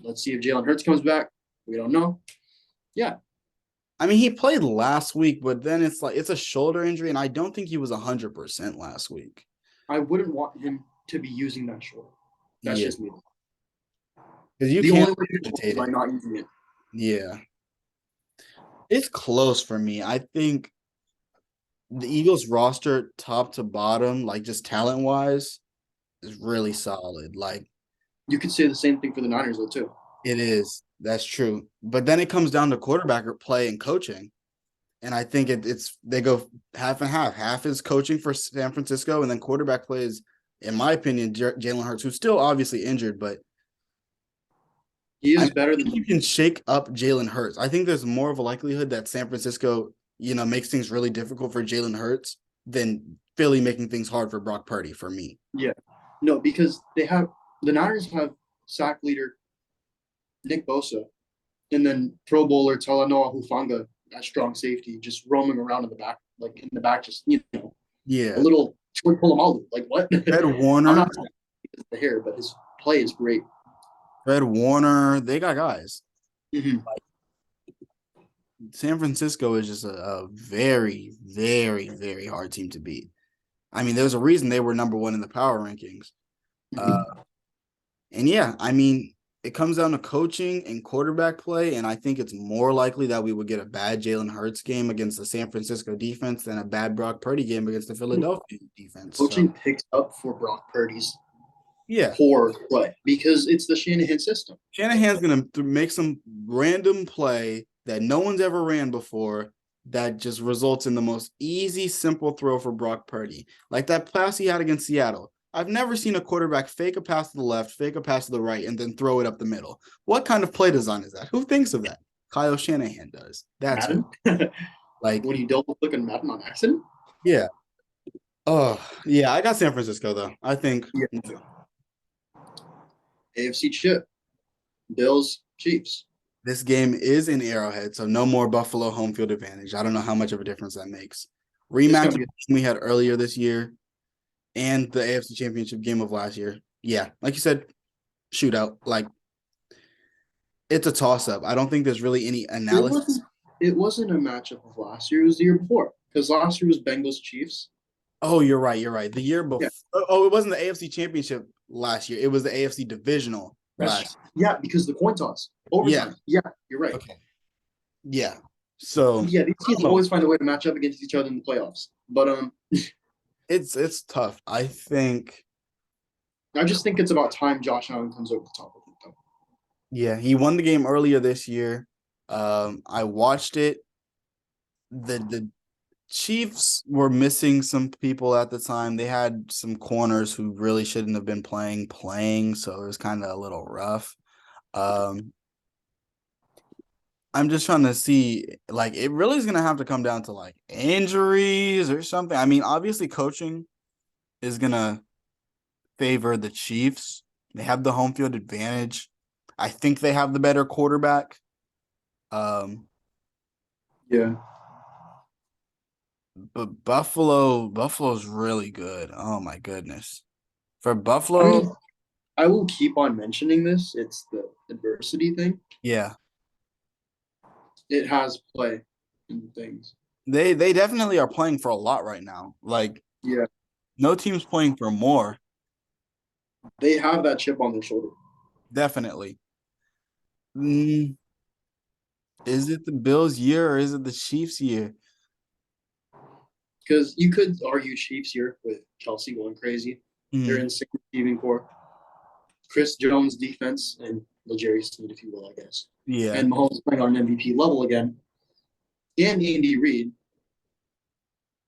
Let's see if Jalen Hurts comes back. We don't know. Yeah. I mean, he played last week, but then it's like it's a shoulder injury, and I don't think he was 100% last week. I wouldn't want him to be using that shoulder. That's just me. Because you The can't only way to rotate is by it. not using it. Yeah. It's close for me. I think the Eagles roster top to bottom, like just talent wise, is really solid. Like You could say the same thing for the Niners, though, too. it is. That's true. But then it comes down to quarterback play and coaching. And I think it's they go half and half. Half is coaching for San Francisco, and then quarterback play is, in my opinion, Jalen Hurts, who's still obviously injured, but He is I better think than you can shake up Jalen Hurts. I think there's more of a likelihood that San Francisco, makes things really difficult for Jalen Hurts than Philly making things hard for Brock Purdy for me. Yeah. No, because the Niners have sack leader Nick Bosa, and then Pro Bowler Talanoa Hufanga at strong safety, just roaming around in the back, just Yeah. a little Troy Polamalu. Like what? Fred I'm Warner, not saying it's the hair, but his play is great. they got guys. Mm-hmm. San Francisco is just a very, very, very hard team to beat. I mean, there's a reason they were number 1 in the power rankings. And yeah, I mean, it comes down to coaching and quarterback play, and I think it's more likely that we would get a bad Jalen Hurts game against the San Francisco defense than a bad Brock Purdy game against the Philadelphia defense. Coaching picks up for Brock Purdy's Yeah, poor play because it's the Shanahan system. Shanahan's going to make some random play that no one's ever ran before that just results in the most easy, simple throw for Brock Purdy. Like that pass he had against Seattle. I've never seen a quarterback fake a pass to the left, fake a pass to the right, and then throw it up the middle. What kind of play design is that? Who thinks of that? Kyle Shanahan does. That's Madden? like when you double click on Madden on accident? Yeah. Oh, yeah. I got San Francisco though. I think. Yeah. AFC chip. Bills, Chiefs. This game is in Arrowhead, so no more Buffalo home field advantage. I don't know how much of a difference that makes. Rematch we had earlier this year and the AFC Championship game of last year. Yeah, like you said, shootout. Like, it's a toss-up. I don't think there's really any analysis. It wasn't a matchup of last year. It was the year before because last year was Bengals Chiefs. Oh, you're right. You're right. The year before. Yeah. Oh, it wasn't the AFC Championship last year. It was the AFC Divisional last year. Yeah, because the coin toss. Overtime. Yeah, you're right. Okay. Yeah. So yeah, these teams always find a way to match up against each other in the playoffs. But it's tough. I just think it's about time Josh Allen comes over the top of it, though. Yeah, he won the game earlier this year. I watched it. The Chiefs were missing some people at the time. They had some corners who really shouldn't have been playing, so it was kind of a little rough. I'm just trying to see, like, it really is going to have to come down to, like, injuries or something. I mean, obviously coaching is going to favor the Chiefs. They have the home field advantage. I think they have the better quarterback. Um, Yeah. but Buffalo's really good. Oh my goodness. For I Buffalo, mean, I will keep on mentioning this. It's the adversity thing. yeah. It has play in things. They definitely are playing for a lot right now. Like Yeah. no team's playing for more, They have that chip on their shoulder. definitely. Mm, is it the Bills' year or is it the Chiefs' year? Because you could argue Chiefs here with Kelsey going crazy. They're Mm, insane receiving core. Chris Jones defense and L'Jarius Sneed, if you will, I guess. yeah. And Mahomes playing on an MVP level again. And Andy Reid.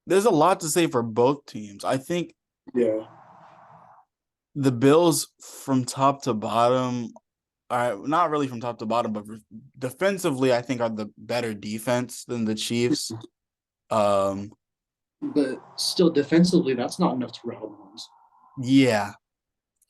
There's a lot to say for both teams. I think Yeah. the Bills from top to bottom are not really from top to bottom, but defensively, I think are the better defense than the Chiefs. Um, But still, defensively, that's not enough to rattle Mahomes. yeah.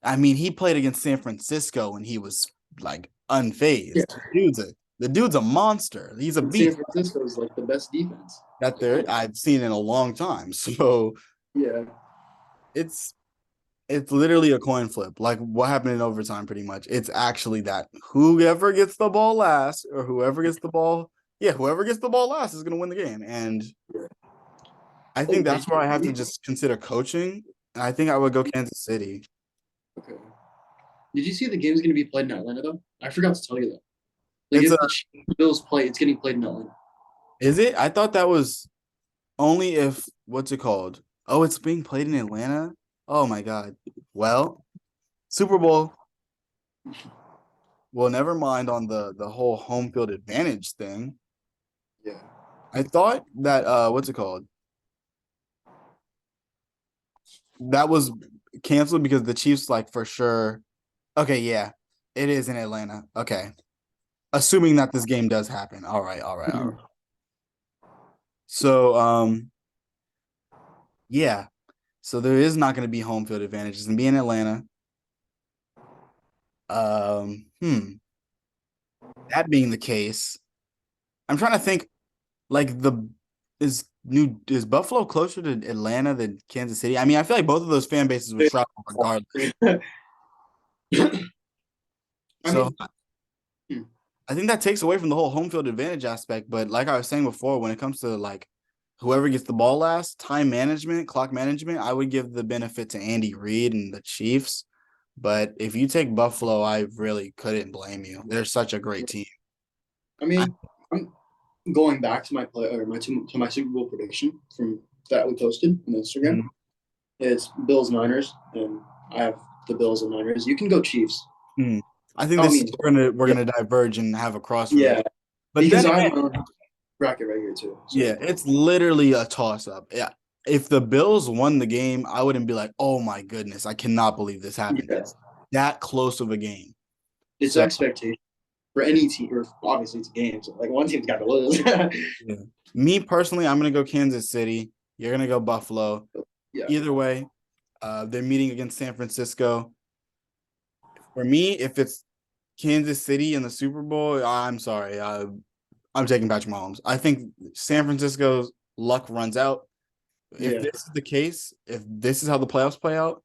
I mean, he played against San Francisco and he was like Yeah. unfazed. The dude's a monster. He's a And San beast Francisco is like the best defense. that there I've seen in a long time. So Yeah. it's it's literally a coin flip. Like what happened in overtime, pretty much. It's actually that whoever gets the ball last, or whoever gets the ball, yeah, whoever gets the ball last is gonna win the game. And I Oh, think did that's where I have to you? just consider coaching. And I think I would go Kansas City. Okay. Did you see the game's going to be played in Atlanta, though? I forgot to tell you that. Like, It's a if the Bills play, it's getting played in Atlanta. is it? I thought that was only if what's it called? Oh, it's being played in Atlanta? Oh my God. Well, Super Bowl. Well, never mind on the whole home field advantage thing. Yeah. I thought that what's it called? That was canceled because the Chiefs like for sure. Okay, yeah. It is in Atlanta. Okay. Assuming that this game does happen. All right, all right, all right. So yeah. So there is not going to be home field advantage. It's going to be in Atlanta. That being the case, I'm trying to think like the is Buffalo closer to Atlanta than Kansas City? I mean, I feel like both of those fan bases would travel regardless. I So mean, hmm, I think that takes away from the whole home field advantage aspect. But like I was saying before, when it comes to like whoever gets the ball last, time management, clock management, I would give the benefit to Andy Reid and the Chiefs. But if you take Buffalo, I really couldn't blame you. They're such a great team. I mean, I'm going back to my play or to my Super Bowl prediction from that we posted on Instagram. Mhm. It's Bills Niners, and I have the Bills and Niners. You can go Chiefs. Hmm. I think I this mean, we're yeah, gonna diverge and have a crossroad. yeah, But because then I again, have my own bracket right here too. yeah, So it's literally a toss up. Yeah. If the Bills won the game, I wouldn't be like, oh my goodness, I cannot believe this happened. yeah, It's that close of a game. it's So expectation for any team, or obviously it's a game. So like one team's got to lose. yeah. Me personally, I'm gonna go Kansas City. You're gonna go Buffalo. Yeah, Either way, they're meeting against San Francisco. For me, if it's Kansas City in the Super Bowl, I'm sorry. I'm taking Patrick Mahomes. I think San Francisco's luck runs out. If yeah. this is the case, if this is how the playoffs play out,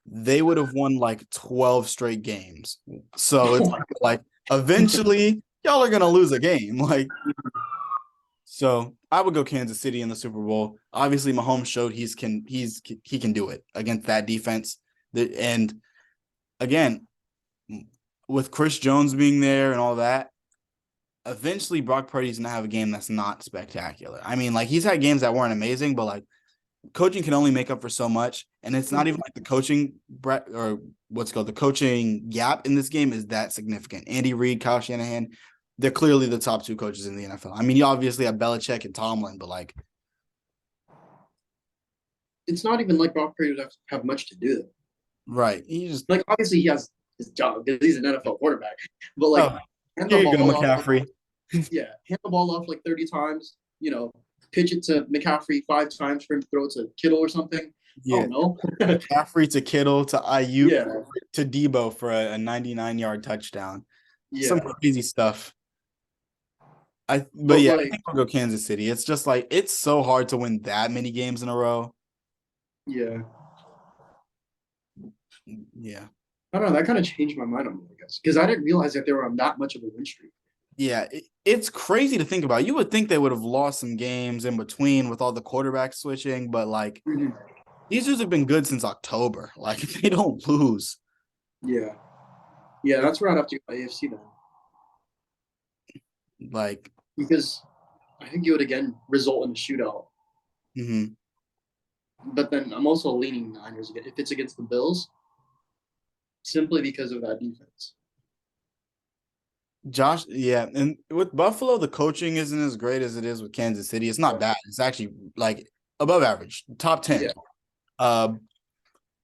they would have won like 12 straight games. So Oh it's my like eventually y'all are gonna lose a game. Like so I would go Kansas City in the Super Bowl. Obviously, Mahomes showed he can do it against that defense. And again, with Chris Jones being there and all that, eventually Brock Purdy's gonna have a game that's not spectacular. I mean, like he's had games that weren't amazing, but like coaching can only make up for so much, and it's not even like the coaching or what's called the coaching gap in this game is that significant. Andy Reid, Kyle Shanahan, they're clearly the top two coaches in the NFL. I mean, you obviously have Belichick and Tomlin, but like, it's not even like Brock Purdy would have much to do. right? He just Like obviously he has his job because he's an NFL quarterback, but like oh, hand the here you go, ball off, McCaffrey. yeah, hand the ball off like 30 times. You know, pitch it to McCaffrey 5 times for him to throw it to Kittle or something. I Yeah, don't know. McCaffrey to Kittle to Ayuk Yeah, to Debo for a 99-yard touchdown. Some yeah. crazy stuff. But But yeah, I like, think I'll go Kansas City. It's just like it's so hard to win that many games in a row. yeah. Yeah. I don't know. That kind of changed my mind on it, I guess, because I didn't realize that they were on that much of a win streak. Yeah, it's crazy to think about. You would think they would have lost some games in between with all the quarterback switching, but like Mhm. these dudes have been good since October. Like they don't lose. Yeah, yeah. That's where I'd have to go AFC then, Like, because I think it would again result in a shootout. mhm. But then I'm also leaning Niners if it's against the Bills, simply because of that defense. Josh, yeah, and with Buffalo, the coaching isn't as great as it is with Kansas City. It's not bad. It's actually like above average, top 10. Yeah, Uh,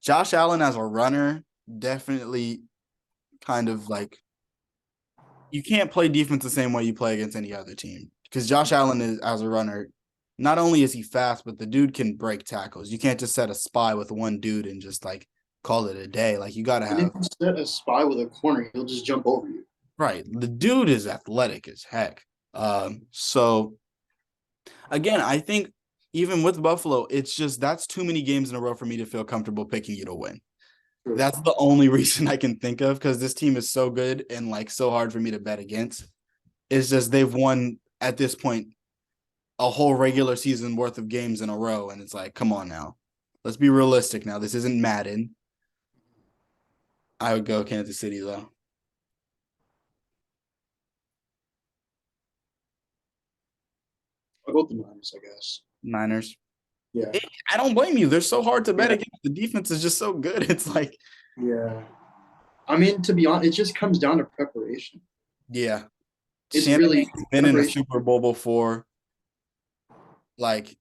Josh Allen as a runner, definitely kind of like you can't play defense the same way you play against any other team because Josh Allen is as a runner. Not only is he fast, but the dude can break tackles. You can't just set a spy with one dude and just like call it a day. Like you got to and if have you set a spy with a corner, he'll just jump over you. right. The dude is athletic as heck. So again, I think even with Buffalo, it's just that's too many games in a row for me to feel comfortable picking you to win. Sure. That's the only reason I can think of because this team is so good and like so hard for me to bet against. It's just they've won at this point a whole regular season worth of games in a row, and it's like, come on now, let's be realistic now. This isn't Madden. I would go Kansas City though. I'll go with the Niners, I guess. Niners. Yeah, I don't blame you. They're so hard to bet yeah, against. The defense is just so good. It's like, yeah. I mean, to be honest, it just comes down to preparation. yeah, It's Shannon really has been in a preparation. Super Bowl before. Like,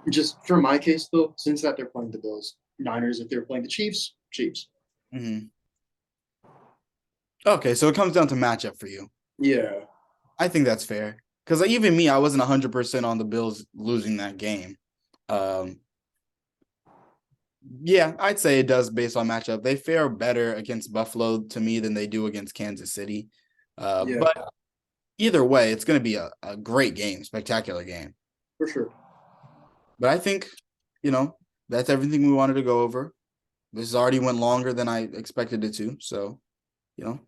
Just for my case, though, since that they're playing the Bills, Niners, if they're playing the Chiefs, Chiefs. mhm. Okay, so it comes down to matchup for you. Yeah, I think that's fair. Because even me, I wasn't 100% on the Bills losing that game. Um, yeah, I'd say it does based on matchup. They fare better against Buffalo to me than they do against Kansas City. yeah, But either way, it's going to be a great game, spectacular game. for sure. But I think, that's everything we wanted to go over. This has already went longer than I expected it to. So, you know,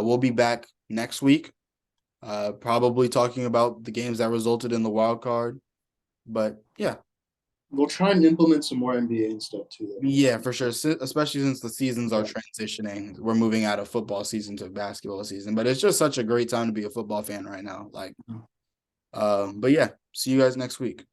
we'll be back next week, probably talking about the games that resulted in the wild card. But yeah, We'll try and implement some more NBA and stuff too. Though. yeah, for sure. Especially since the seasons are Yeah. transitioning. We're moving out of football season to basketball season. But it's just such a great time to be a football fan right now. Like, but yeah, see you guys next week.